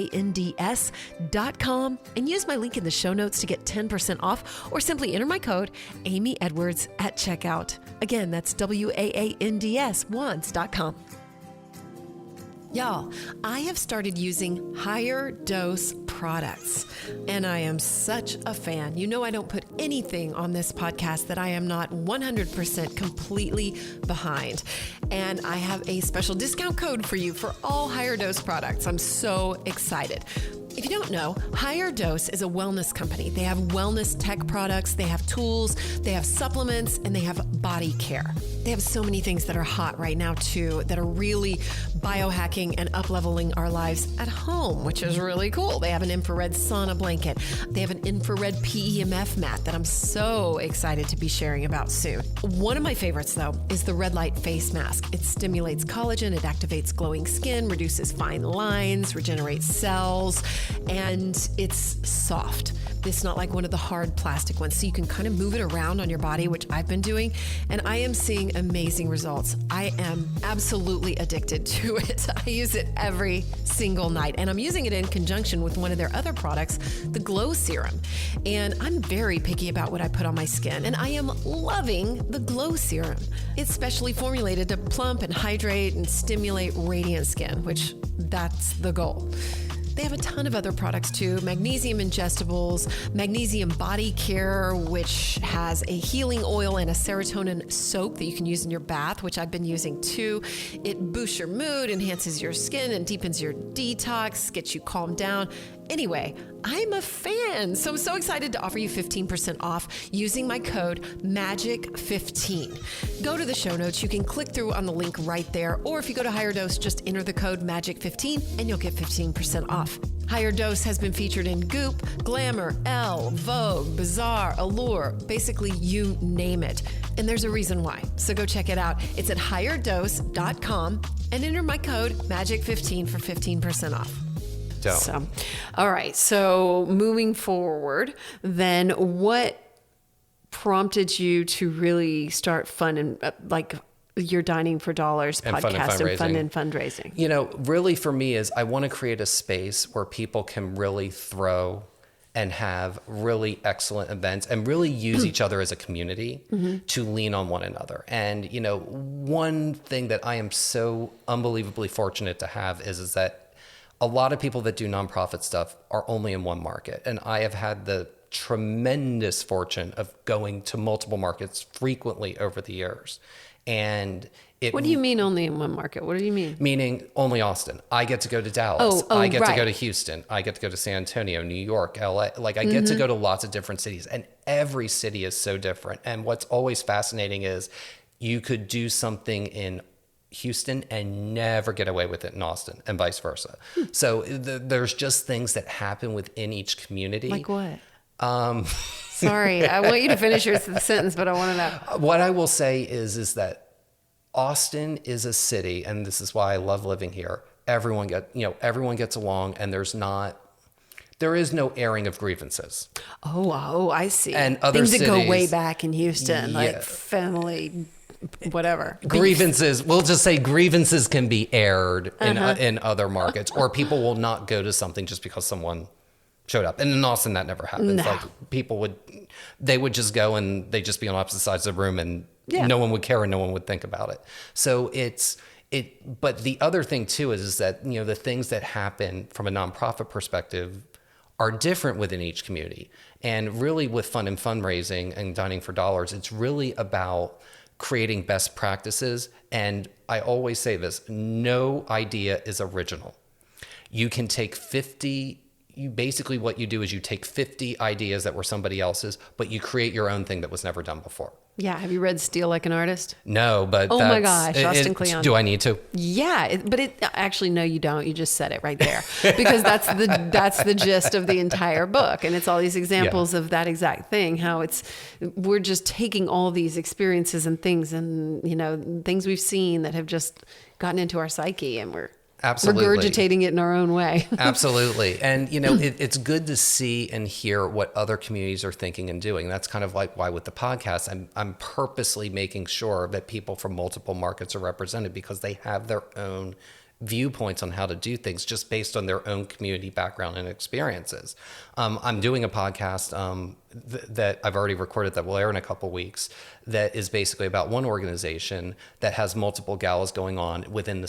and use my link in the show notes to get 10% off, or simply enter my code Amy Edwards at checkout. Again, that's WAANDS, wands.com. Y'all, I have started using higher dose products, and I am such a fan. You know, I don't put anything on this podcast that I am not 100% completely behind. And I have a special discount code for you for all higher dose products. I'm so excited. If you don't know, Higher Dose is a wellness company. They have wellness tech products, they have tools, they have supplements, and they have body care. They have so many things that are hot right now too, that are really biohacking and up-leveling our lives at home, which is really cool. They have an infrared sauna blanket. They have an infrared PEMF mat that I'm so excited to be sharing about soon. One of my favorites though is the red light face mask. It stimulates collagen, it activates glowing skin, reduces fine lines, regenerates cells, and it's soft. It's not like one of the hard plastic ones, so you can kind of move it around on your body, which I've been doing, and I am seeing amazing results. I am absolutely addicted to it. I use it every single night, and I'm using it in conjunction with one of their other products, the Glow Serum. And I'm very picky about what I put on my skin, and I am loving the Glow Serum. It's specially formulated to plump and hydrate and stimulate radiant skin, which that's the goal. They have a ton of other products too. Magnesium ingestibles, magnesium body care, which has a healing oil and a serotonin soap that you can use in your bath, which I've been using too. It boosts your mood, enhances your skin, and deepens your detox, gets you calmed down. Anyway, I'm a fan, so I'm so excited to offer you 15% off using my code MAGIC15. Go to the show notes. You can click through on the link right there, or if you go to Higher Dose, just enter the code MAGIC15 and you'll get 15% off. Higher Dose has been featured in Goop, Glamour, Elle, Vogue, Bazaar, Allure, basically you name it. And there's a reason why. So go check it out. It's at higherdose.com and enter my code MAGIC15 for 15% off. So, all right. So moving forward, then what prompted you to really start Fun and like your Dining for Dollars podcast and Fun and Fundraising? You know, really for me is I want to create a space where people can really throw and have really excellent events and really use each other as a community to lean on one another. And, you know, one thing that I am so unbelievably fortunate to have is that a lot of people that do nonprofit stuff are only in one market. And I have had the tremendous fortune of going to multiple markets frequently over the years. And what do you mean only in one market? What do you mean? Meaning only Austin. I get to go to Dallas. I get to go to Houston. I get to go to San Antonio, New York, LA. Like I get to go to lots of different cities, and every city is so different. And what's always fascinating is you could do something in Houston and never get away with it in Austin, and vice versa. So there's just things that happen within each community. Like what? Sorry, I want you to finish your sentence, but I want to know. What I will say is that Austin is a city, and this is why I love living here. Everyone gets along, and there is no airing of grievances. Oh, I see. And other things cities, that go way back in Houston, like family, whatever. Grievances, we'll just say grievances can be aired in other markets, or people will not go to something just because someone showed up. And in Austin, that never happens. No. Like people would just go and they'd just be on opposite sides of the room and no one would care and no one would think about it. So but the other thing too is that, the things that happen from a nonprofit perspective are different within each community. And really with fund and fundraising and Dining for Dollars, it's really about creating best practices. And I always say this, no idea is original. You can take basically what you do is you take 50 ideas that were somebody else's, but you create your own thing that was never done before. Yeah. Have you read Steal Like an Artist? No, but oh my gosh, Austin Kleon. Do I need to? Yeah, actually, no, you don't. You just said it right there, because that's the gist of the entire book, and it's all these examples of that exact thing. How we're just taking all these experiences and things, and things we've seen that have just gotten into our psyche, and we're regurgitating it in our own way. Absolutely. And, it's good to see and hear what other communities are thinking and doing. That's kind of like why with the podcast, I'm purposely making sure that people from multiple markets are represented, because they have their own viewpoints on how to do things just based on their own community background and experiences. I'm doing a podcast that I've already recorded that will air in a couple weeks that is basically about one organization that has multiple galas going on within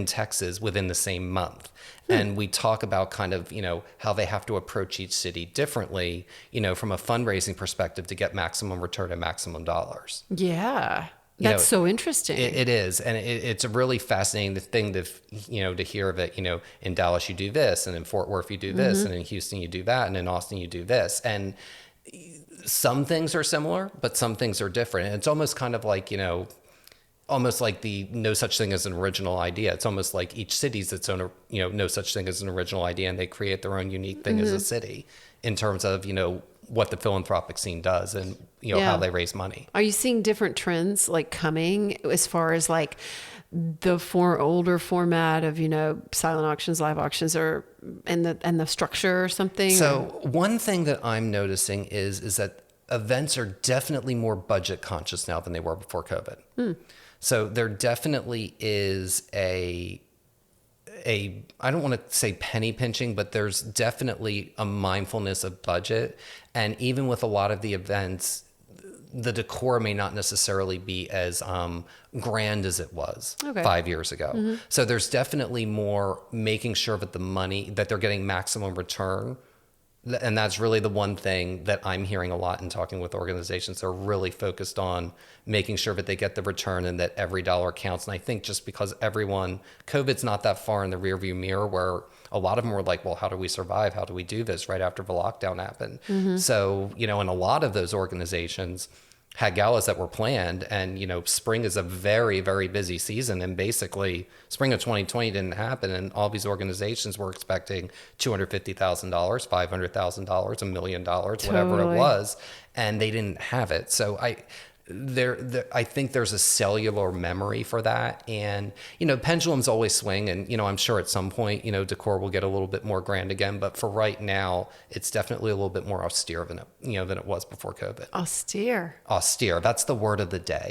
Texas within the same month. And we talk about kind of, how they have to approach each city differently, from a fundraising perspective to get maximum return and maximum dollars. Yeah. That's so interesting. It is. And it's a really fascinating thing to hear of it, in Dallas you do this, and in Fort Worth you do this, and in Houston you do that, and in Austin you do this. And some things are similar, but some things are different. And it's almost kind of like, almost like the no such thing as an original idea. It's almost like each city's its own, no such thing as an original idea, and they create their own unique thing as a city in terms of, what the philanthropic scene does and, how they raise money. Are you seeing different trends like coming as far as like the older format of, silent auctions, live auctions, and the structure or something? So one thing that I'm noticing is that events are definitely more budget conscious now than they were before COVID. So there definitely is I don't want to say penny pinching, but there's definitely a mindfulness of budget. And even with a lot of the events, the decor may not necessarily be as grand as it was 5 years ago. So there's definitely more making sure that the money, that they're getting maximum return. And that's really the one thing that I'm hearing a lot in talking with organizations. They're really focused on making sure that they get the return and that every dollar counts. And I think just because COVID's not that far in the rearview mirror, where a lot of them were like, well, how do we survive? How do we do this right after the lockdown happened? So, and a lot of those organizations had galas that were planned, and spring is a very, very busy season, and basically spring of 2020 didn't happen, and all these organizations were expecting $250,000, $500,000, $1 million, whatever it was, and they didn't have it. So I think there's a cellular memory for that, and pendulums always swing, and I'm sure at some point decor will get a little bit more grand again, but for right now it's definitely a little bit more austere than it was before COVID. Austere, that's the word of the day.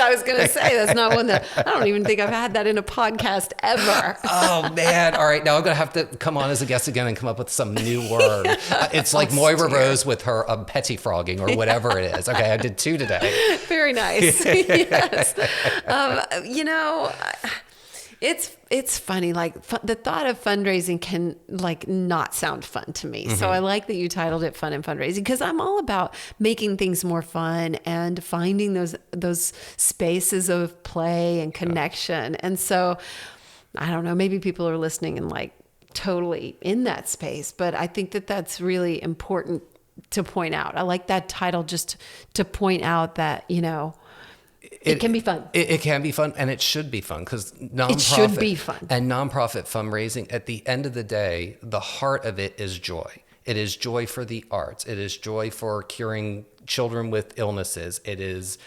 I was gonna say that's not one that I don't even think I've had that in a podcast ever. Oh man, all right, now I'm gonna have to come on as a guest again and come up with some new word. It's like Moira Rose with her pettifrogging or whatever it is. Okay, I did 2 today. Very nice. Yes. It's funny. Like the thought of fundraising can not sound fun to me. So I like that you titled it Fun and Fundraising, because I'm all about making things more fun and finding those spaces of play and connection. And so I don't know, maybe people are listening and totally in that space, but I think that that's really important to point out. I like that title just to point out that, it can be fun. It can be fun, and it should be fun, because it should be fun. And nonprofit fundraising, at the end of the day, the heart of it is joy. It is joy for the arts. It is joy for curing children with illnesses. It is,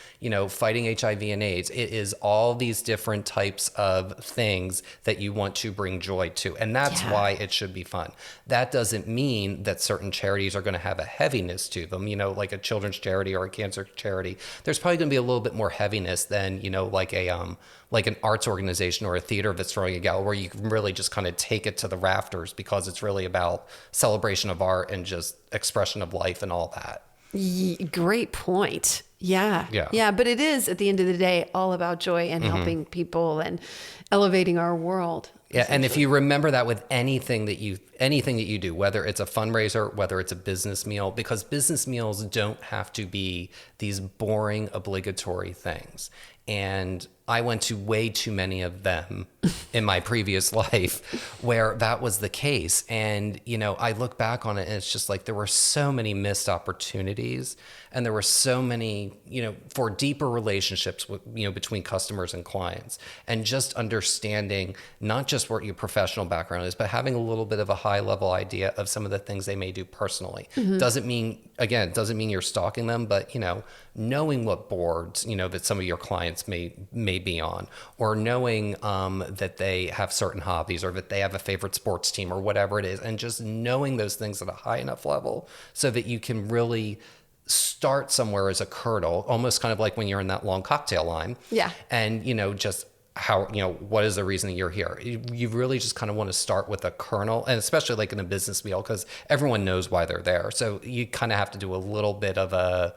fighting HIV and AIDS. It is all these different types of things that you want to bring joy to. And that's why it should be fun. That doesn't mean that certain charities are going to have a heaviness to them, like a children's charity or a cancer charity. There's probably going to be a little bit more heaviness than, like an arts organization or a theater that's throwing a gala, where you can really just kind of take it to the rafters, because it's really about celebration of art and just expression of life and all that. Great point. Yeah. Yeah. Yeah. But it is, at the end of the day, all about joy and helping people and elevating our world. Yeah, and if you remember that with anything that you do, whether it's a fundraiser, whether it's a business meal, because business meals don't have to be these boring, obligatory things. And I went to way too many of them in my previous life where that was the case. And, I look back on it and it's just like there were so many missed opportunities, and there were so many, for deeper relationships with, between customers and clients, and just understanding not just what your professional background is, but having a little bit of a high level idea of some of the things they may do personally. Doesn't mean you're stalking them, but, knowing what boards, that some of your clients may be on, or knowing that they have certain hobbies, or that they have a favorite sports team, or whatever it is, and just knowing those things at a high enough level so that you can really start somewhere as a kernel, almost kind of like when you're in that long cocktail line. Yeah. And, just how, what is the reason that you're here? You really just kind of want to start with a kernel, and especially like in a business meal, because everyone knows why they're there. So you kind of have to do a little bit of a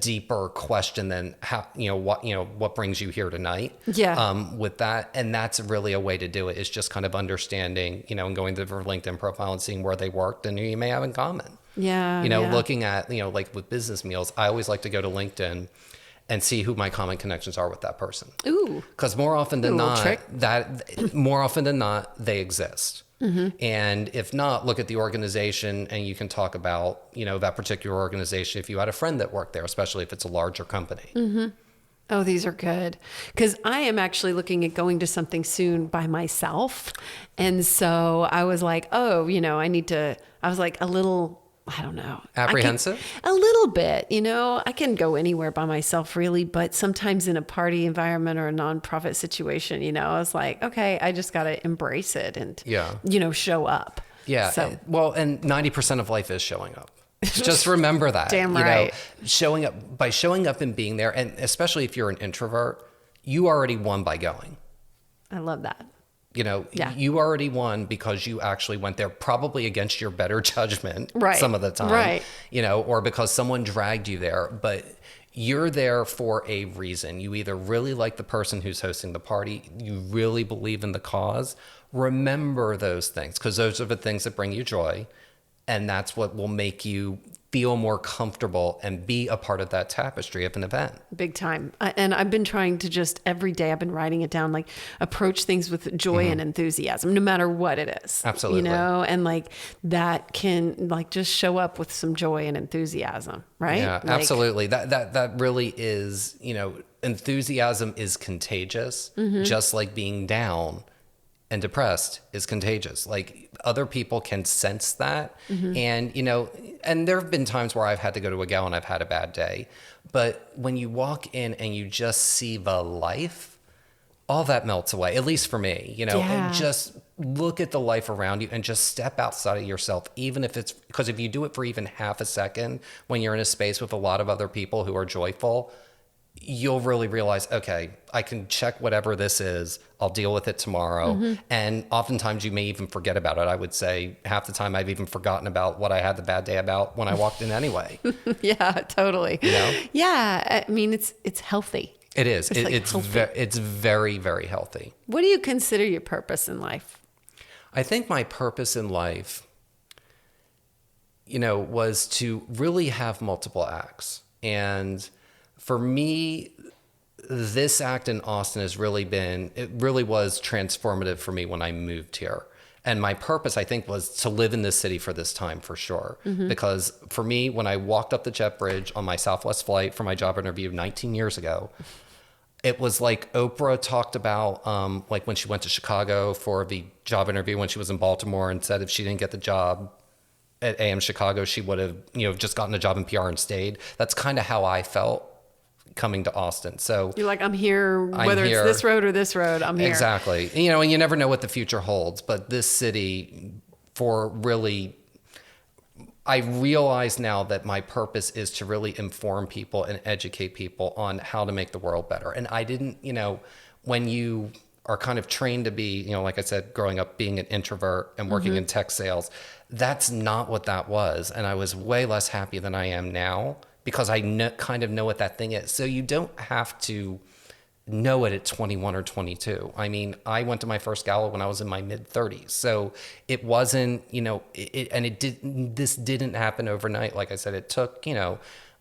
deeper question than how, what brings you here tonight. Yeah. With that. And that's really a way to do it, is just kind of understanding, and going to their LinkedIn profile and seeing where they worked and who you may have in common. Yeah. Looking at, like with business meals, I always like to go to LinkedIn and see who my common connections are with that person. Ooh. Because more often than not, they exist. And if not, look at the organization, and you can talk about, that particular organization if you had a friend that worked there, especially if it's a larger company. Oh, these are good. Because I am actually looking at going to something soon by myself. And so I was like, I was like a little, I don't know. Apprehensive? A little bit, I can go anywhere by myself really, but sometimes in a party environment or a nonprofit situation, I was like, okay, I just got to embrace it and, show up. Yeah. So, and 90% of life is showing up. Just remember that. Damn right. Showing up and being there. And especially if you're an introvert, you already won by going. I love that. You already won because you actually went there, probably against your better judgment some of the time, right. Or because someone dragged you there, but you're there for a reason. You either really like the person who's hosting the party, you really believe in the cause. Remember those things, because those are the things that bring you joy. And that's what will make you feel more comfortable and be a part of that tapestry of an event. Big time. And I've been trying to just every day, I've been writing it down, like approach things with joy and enthusiasm, no matter what it is. Absolutely. And like that can like just show up with some joy and enthusiasm, right? Yeah, like, absolutely. That really is, enthusiasm is contagious, just like being down and depressed is contagious. Like other people can sense that. And, and there have been times where I've had to go to a gala and I've had a bad day. But when you walk in and you just see the life, all that melts away, at least for me, and just look at the life around you and just step outside of yourself, even if it's, because if you do it for even half a second, when you're in a space with a lot of other people who are joyful, you'll really realize, okay, I can check whatever this is. I'll deal with it tomorrow. And oftentimes you may even forget about it. I would say half the time I've even forgotten about what I had the bad day about when I walked in anyway. Yeah, totally. Yeah. I mean, it's healthy. It is. It's It's very, very healthy. What do you consider your purpose in life? I think my purpose in life, was to really have multiple acts. And for me, this act in Austin it really was transformative for me when I moved here. And my purpose, I think, was to live in this city for this time, for sure. Because for me, when I walked up the jet bridge on my Southwest flight for my job interview 19 years ago, it was like Oprah talked about, like when she went to Chicago for the job interview when she was in Baltimore, and said if she didn't get the job at AM Chicago, she would have, just gotten a job in PR and stayed. That's kind of how I felt coming to Austin. So you're like, I'm here, whether it's this road or this road, I'm here. Exactly. And you never know what the future holds, but this city I realize now that my purpose is to really inform people and educate people on how to make the world better. And I didn't, when you are kind of trained to be, like I said, growing up being an introvert and working in tech sales, that's not what that was. And I was way less happy than I am now because I kind of know what that thing is. So you don't have to know it at 21 or 22. I mean, I went to my first gala when I was in my mid 30s. So it wasn't, this didn't happen overnight. Like I said, it took,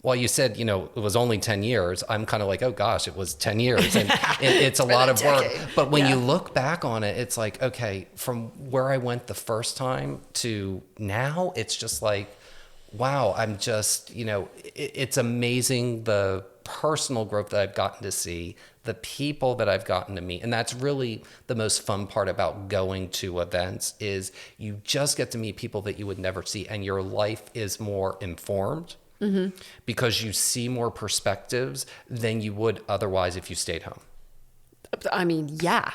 well, you said, it was only 10 years. I'm kind of like, oh gosh, it was 10 years. And it's a lot of work. But when you look back on it, it's like, okay, from where I went the first time to now, it's just like, wow, I'm just, it's amazing the personal growth that I've gotten to see, the people that I've gotten to meet. And that's really the most fun part about going to events is you just get to meet people that you would never see. And your life is more informed. Mm-hmm. Because you see more perspectives than you would otherwise if you stayed home. I mean, yeah.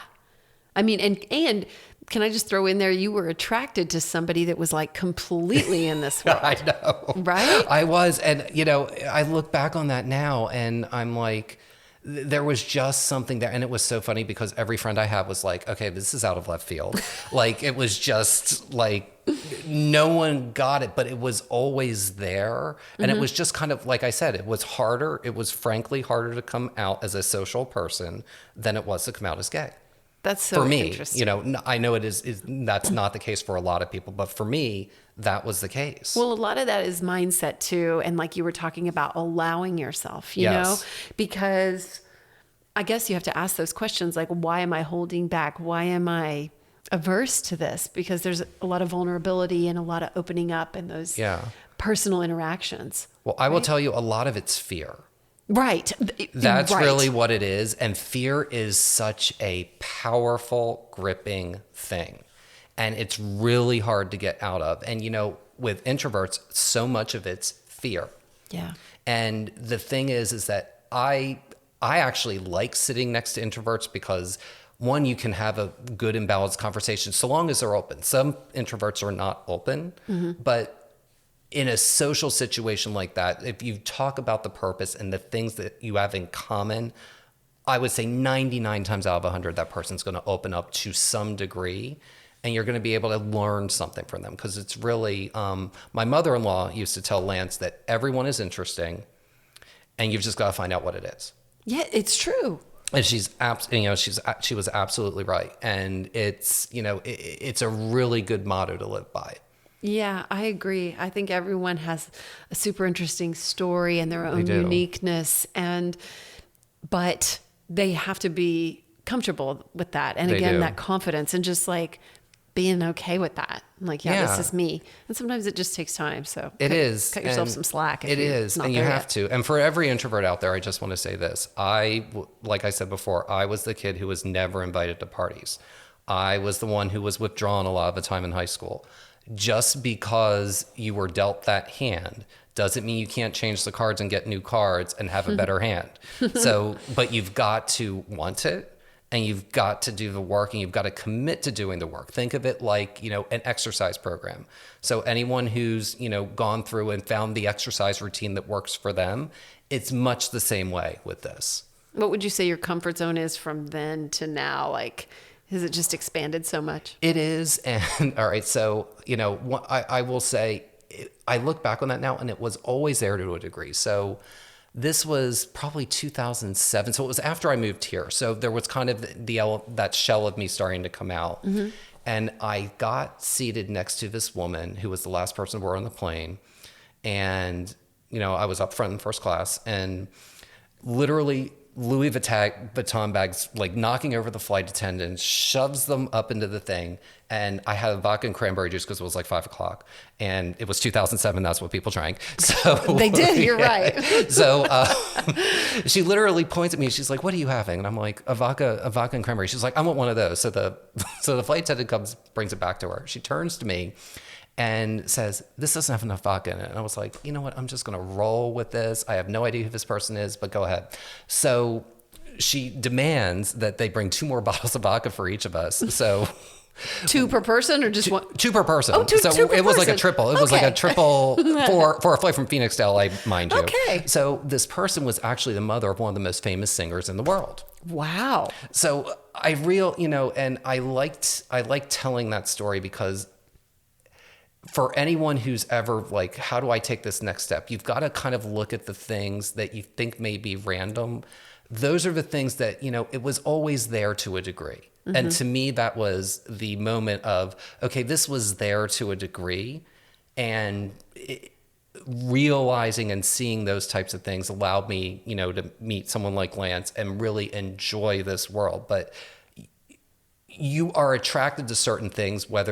I mean, and can I just throw in there, you were attracted to somebody that was like completely in this world. I know. Right? I was. And, I look back on that now and I'm like, there was just something there. And it was so funny because every friend I had was like, okay, this is out of left field. Like, it was just like, no one got it, but it was always there. And it was just kind of, like I said, it was harder. It was frankly harder to come out as a social person than it was to come out as gay. That's so for me, interesting. I know it is that's not the case for a lot of people, but for me, that was the case. Well, a lot of that is mindset too. And like you were talking about allowing yourself, you know, because I guess you have to ask those questions like, why am I holding back? Why am I averse to this? Because there's a lot of vulnerability and a lot of opening up in those personal interactions. Well, I will tell you, a lot of it's fear. Right. That's really what it is. And fear is such a powerful, gripping thing. And it's really hard to get out of. And, with introverts, so much of it's fear. Yeah. And the thing is that I actually like sitting next to introverts because one, you can have a good and balanced conversation so long as they're open. Some introverts are not open, but in a social situation like that, if you talk about the purpose and the things that you have in common, I would say 99 times out of 100, that person's going to open up to some degree and you're going to be able to learn something from them. Because it's really, my mother-in-law used to tell Lance that everyone is interesting and you've just got to find out what it is. Yeah, it's true. And she was absolutely right. And it's, it's a really good motto to live by. Yeah, I agree. I think everyone has a super interesting story and their own uniqueness, but they have to be comfortable with that. And again, that confidence and just like being okay with that. Like, this is me. And sometimes it just takes time. So cut yourself some slack. It is. And you have to. And for every introvert out there, I just want to say this. Like I said before, I was the kid who was never invited to parties. I was the one who was withdrawn a lot of the time in high school. Just because you were dealt that hand doesn't mean you can't change the cards and get new cards and have a better hand. So, but you've got to want it and you've got to do the work and you've got to commit to doing the work. Think of it like, an exercise program. So anyone who's, gone through and found the exercise routine that works for them, it's much the same way with this. What would you say your comfort zone is from then to now? Like, has it just expanded so much? It is. And all right. So, I will say, I look back on that now and it was always there to a degree. So this was probably 2007. So it was after I moved here. So there was kind of that shell of me starting to come out. Mm-hmm. And I got seated next to this woman who was the last person to board on the plane. And, I was up front in first class and literally Louis Vuitton bags, like knocking over the flight attendant, shoves them up into the thing. And I had a vodka and cranberry juice because it was like 5:00 and it was 2007. That's what people drank. So they did. You're right. So she literally points at me. She's like, "What are you having?" And I'm like, a vodka and cranberry. She's like, "I want one of those." So the flight attendant brings it back to her. She turns to me and says, "This doesn't have enough vodka in it." And I was like, you know what? I'm just going to roll with this. I have no idea who this person is, but go ahead. So she demands that they bring 2 more bottles of vodka for each of us. So 2 per person or just one? 2 per person. Oh, two so per it was person. like a triple. It was like a triple for a flight from Phoenix to LA, mind you. Okay. So this person was actually the mother of one of the most famous singers in the world. Wow. So and I liked telling that story because for anyone who's ever like, how do I take this next step? You've got to kind of look at the things that you think may be random. Those are the things that, it was always there to a degree. Mm-hmm. And to me, that was the moment of, okay, this was there to a degree. And realizing and seeing those types of things allowed me, to meet someone like Lance and really enjoy this world. But you are attracted to certain things, that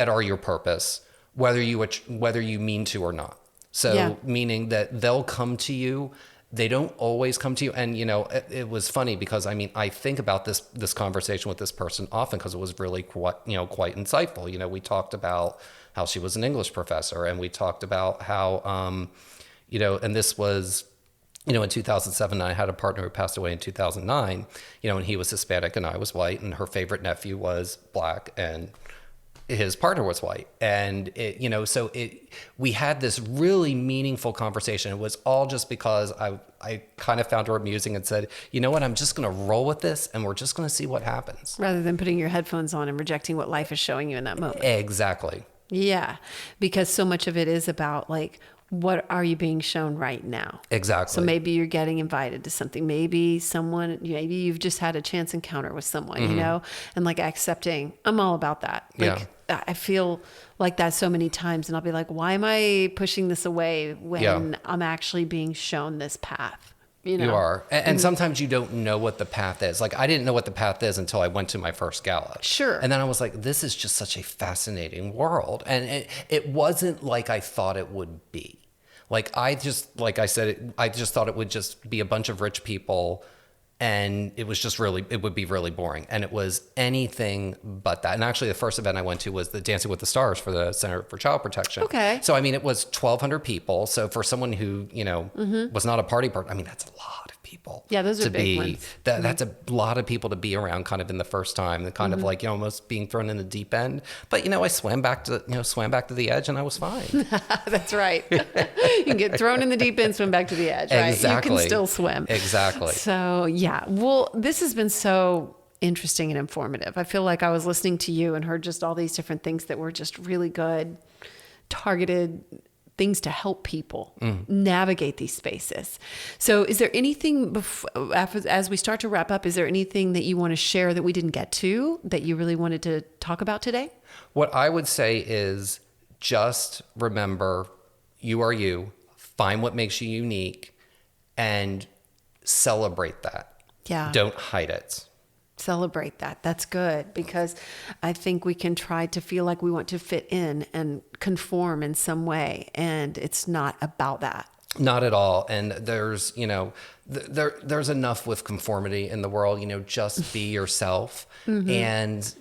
are your purpose, whether you mean to or not. So meaning that they'll come to you. They don't always come to you. And, it was funny because I think about this conversation with this person often because it was really quite insightful. We talked about how she was an English professor, and we talked about how, and this was, in 2007, I had a partner who passed away in 2009, and he was Hispanic and I was white, and her favorite nephew was Black and his partner was white. And we had this really meaningful conversation. It was all just because I kind of found her amusing and said, you know what, I'm just going to roll with this and we're just going to see what happens. Rather than putting your headphones on and rejecting what life is showing you in that moment. Exactly. Yeah. Because so much of it is about like, what are you being shown right now? Exactly. So maybe you're getting invited to something. Maybe you've just had a chance encounter with someone, mm-hmm. And like accepting, I'm all about that. Like, I feel like that so many times, and I'll be like, why am I pushing this away when I'm actually being shown this path? You are. And sometimes you don't know what the path is. Like, I didn't know what the path is until I went to my first gala. Sure. And then I was like, this is just such a fascinating world. And it wasn't like I thought it would be. I just thought it would just be a bunch of rich people, and it would be really boring. And it was anything but that. And actually the first event I went to was the Dancing with the Stars for the Center for Child Protection. Okay. So, it was 1,200 people. So for someone who, mm-hmm. was not a party person, that's a lot of people. Yeah, those are big ones. That's a lot of people to be around kind of in the first time, the kind mm-hmm. of like, almost being thrown in the deep end. But, I swam back to the edge and I was fine. That's right. You can get thrown in the deep end, swim back to the edge, right? Exactly. You can still swim. Exactly. So, yeah. Well, this has been so interesting and informative. I feel like I was listening to you and heard just all these different things that were just really good, targeted things to help people navigate these spaces. So is there anything, as we start to wrap up, is there anything that you want to share that we didn't get to that you really wanted to talk about today? What I would say is just remember you are you, find what makes you unique, and celebrate that. Yeah. Don't hide it. Celebrate that. That's good, because I think we can try to feel like we want to fit in and conform in some way, and it's not about that. Not at all. And there's, there's enough with conformity in the world, just be yourself mm-hmm. and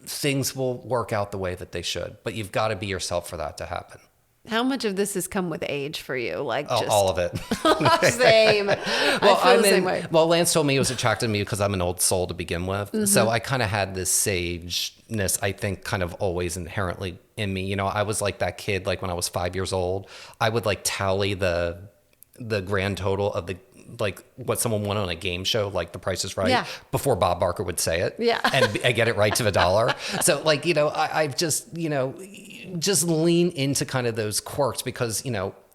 things will work out the way that they should, but you've got to be yourself for that to happen. How much of this has come with age for you? All of it. Same. Well, I feel the same way. Well, Lance told me he was attracted to me because I'm an old soul to begin with. Mm-hmm. So I kind of had this sageness, I think, kind of always inherently in me. I was like that kid, like when I was 5 years old, I would tally the grand total of what someone won on a game show, like The Price is Right, before Bob Barker would say it. Yeah. And I get it right to the dollar. So I've just, just lean into kind of those quirks because,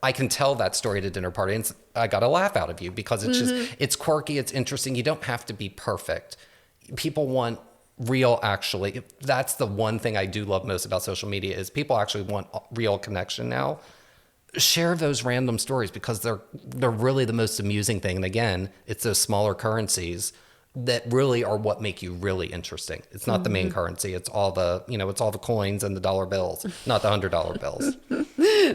I can tell that story at a dinner party and I got a laugh out of you because it's mm-hmm. just, it's quirky. It's interesting. You don't have to be perfect. People want real, actually. That's the one thing I do love most about social media is people actually want real connection now. Share those random stories because they're really the most amusing thing. And again, it's those smaller currencies that really are what make you really interesting. It's not mm-hmm. the main currency. It's all the, it's all the coins and the dollar bills, not the $100 bills.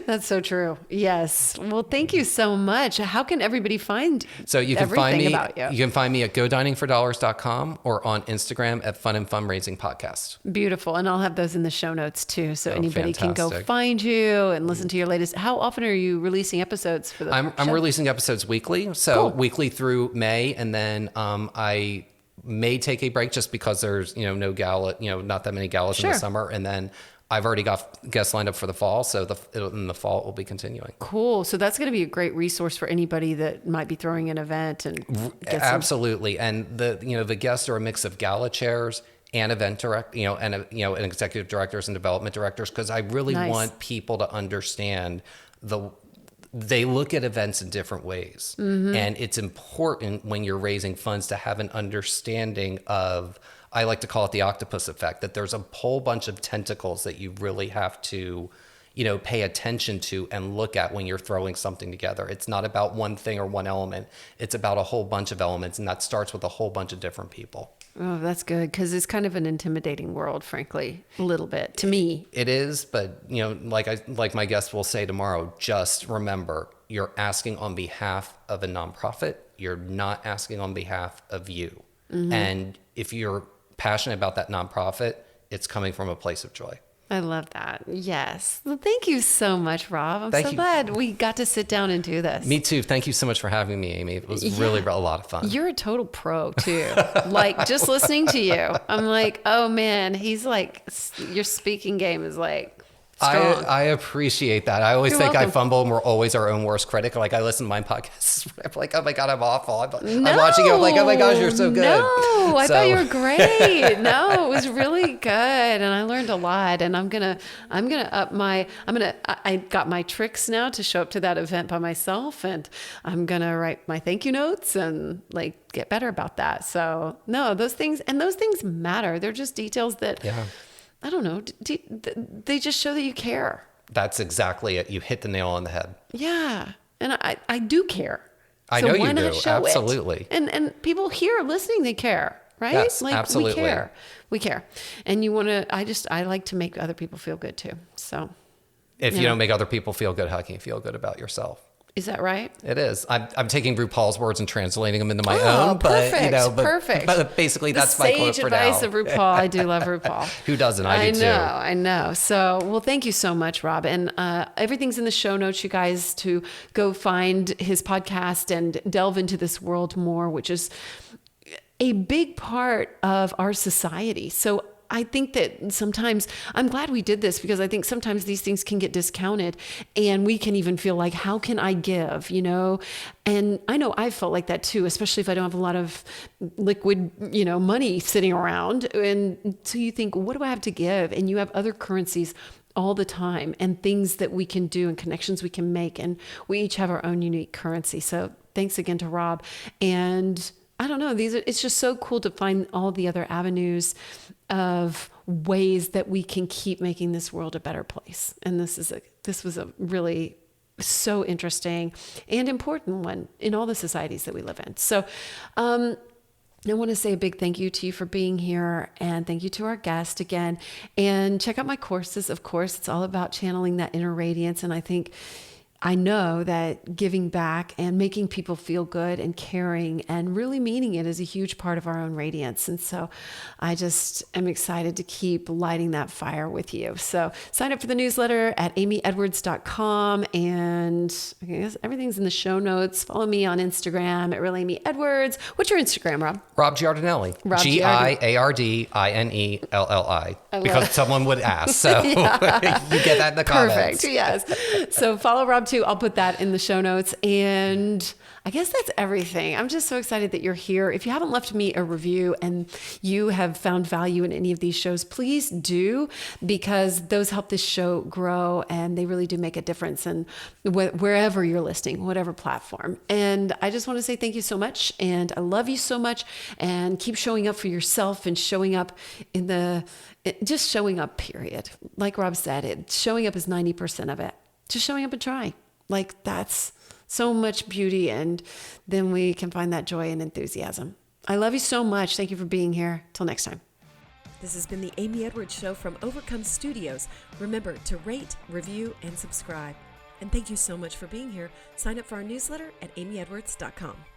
That's so true. Yes. Well, thank you so much. How can everybody find So you can find me about you? You can find me at godiningfordollars.com or on Instagram at Fun and Fundraising Podcast. Beautiful. And I'll have those in the show notes too. So anybody fantastic. can go find you and listen to your latest. How often are you releasing episodes for the show? I'm releasing episodes weekly. So cool. Weekly through May. And then I may take a break just because there's, no gala, not that many galas in the summer. And then I've already got guests lined up for the fall. So in the fall, it will be continuing. Cool. So that's going to be a great resource for anybody that might be throwing an event and absolutely. And the guests are a mix of gala chairs and event direct, and executive directors and development directors, because I really want people to understand they look at events in different ways. And it's important when you're raising funds to have an understanding of, I like to call it the octopus effect, that there's a whole bunch of tentacles that you really have to, pay attention to and look at when you're throwing something together. It's not about one thing or one element. It's about a whole bunch of elements. And that starts with a whole bunch of different people. Oh, that's good. Because it's kind of an intimidating world, frankly, a little bit to me. It is. But, like my guest will say tomorrow, just remember, you're asking on behalf of a nonprofit. You're not asking on behalf of you. And if you're passionate about that nonprofit, it's coming from a place of joy. I love that. Yes. Well, thank you so much, Rob. I'm so glad we got to sit down and do this. Me too. Thank you so much for having me, Amy. It was really a lot of fun. You're a total pro too. Like just listening to you, I'm like, oh man, he's like, your speaking game is like strong. I appreciate that. I always think I fumble and we're always our own worst critic. Like I listen to my podcasts. I'm like, oh my God, I'm awful. I'm watching it. I'm like, oh my gosh, you're so good. No, I thought you were great. No, it was really good. And I learned a lot, and I got my tricks now to show up to that event by myself, and I'm going to write my thank you notes and like get better about that. So no, those things matter. They're just details that, I don't know. They just show that you care. That's exactly it. You hit the nail on the head. Yeah. And I do care. I know you do. Absolutely. And people here listening, they care, right? Yes, like absolutely. We care. And I like to make other people feel good too. So if you don't make other people feel good, how can you feel good about yourself? Is that right? It is. I'm taking RuPaul's words and translating them into my own. Perfect. But basically, that's my quote for now. Sage advice of RuPaul. I do love RuPaul. Who doesn't? I do too. I know. So, well, thank you so much, Rob. And everything's in the show notes, you guys, to go find his podcast and delve into this world more, which is a big part of our society. So I think that sometimes I'm glad we did this, because I think sometimes these things can get discounted and we can even feel like, how can I give, And I know I felt like that too, especially if I don't have a lot of liquid, money sitting around. And so you think, what do I have to give? And you have other currencies all the time and things that we can do and connections we can make. And we each have our own unique currency. So thanks again to Rob. And I don't know, it's just so cool to find all the other avenues of ways that we can keep making this world a better place. And this was a really so interesting and important one in all the societies that we live in. So I want to say a big thank you to you for being here, and thank you to our guest again. And check out my courses. Of course, it's all about channeling that inner radiance. And I know that giving back and making people feel good and caring and really meaning it is a huge part of our own radiance. And so I just am excited to keep lighting that fire with you. So sign up for the newsletter at amyedwards.com. And I guess everything's in the show notes. Follow me on Instagram at Real Amy Edwards. What's your Instagram, Rob? Rob Giardinelli. Giardinelli. Because someone would ask. So you get that in the comments. Perfect. Yes. So follow Rob too. I'll put that in the show notes. And I guess that's everything. I'm just so excited that you're here. If you haven't left me a review and you have found value in any of these shows, please do, because those help this show grow and they really do make a difference in wherever you're listening, whatever platform. And I just want to say thank you so much. And I love you so much, and keep showing up for yourself and showing up just showing up, period. Like Rob said, showing up is 90% of it. Just showing up and trying. Like that's so much beauty, and then we can find that joy and enthusiasm. I love you so much. Thank you for being here. Till next time. This has been the Amy Edwards Show from Overcome Studios. Remember to rate, review, and subscribe. And thank you so much for being here. Sign up for our newsletter at amyedwards.com.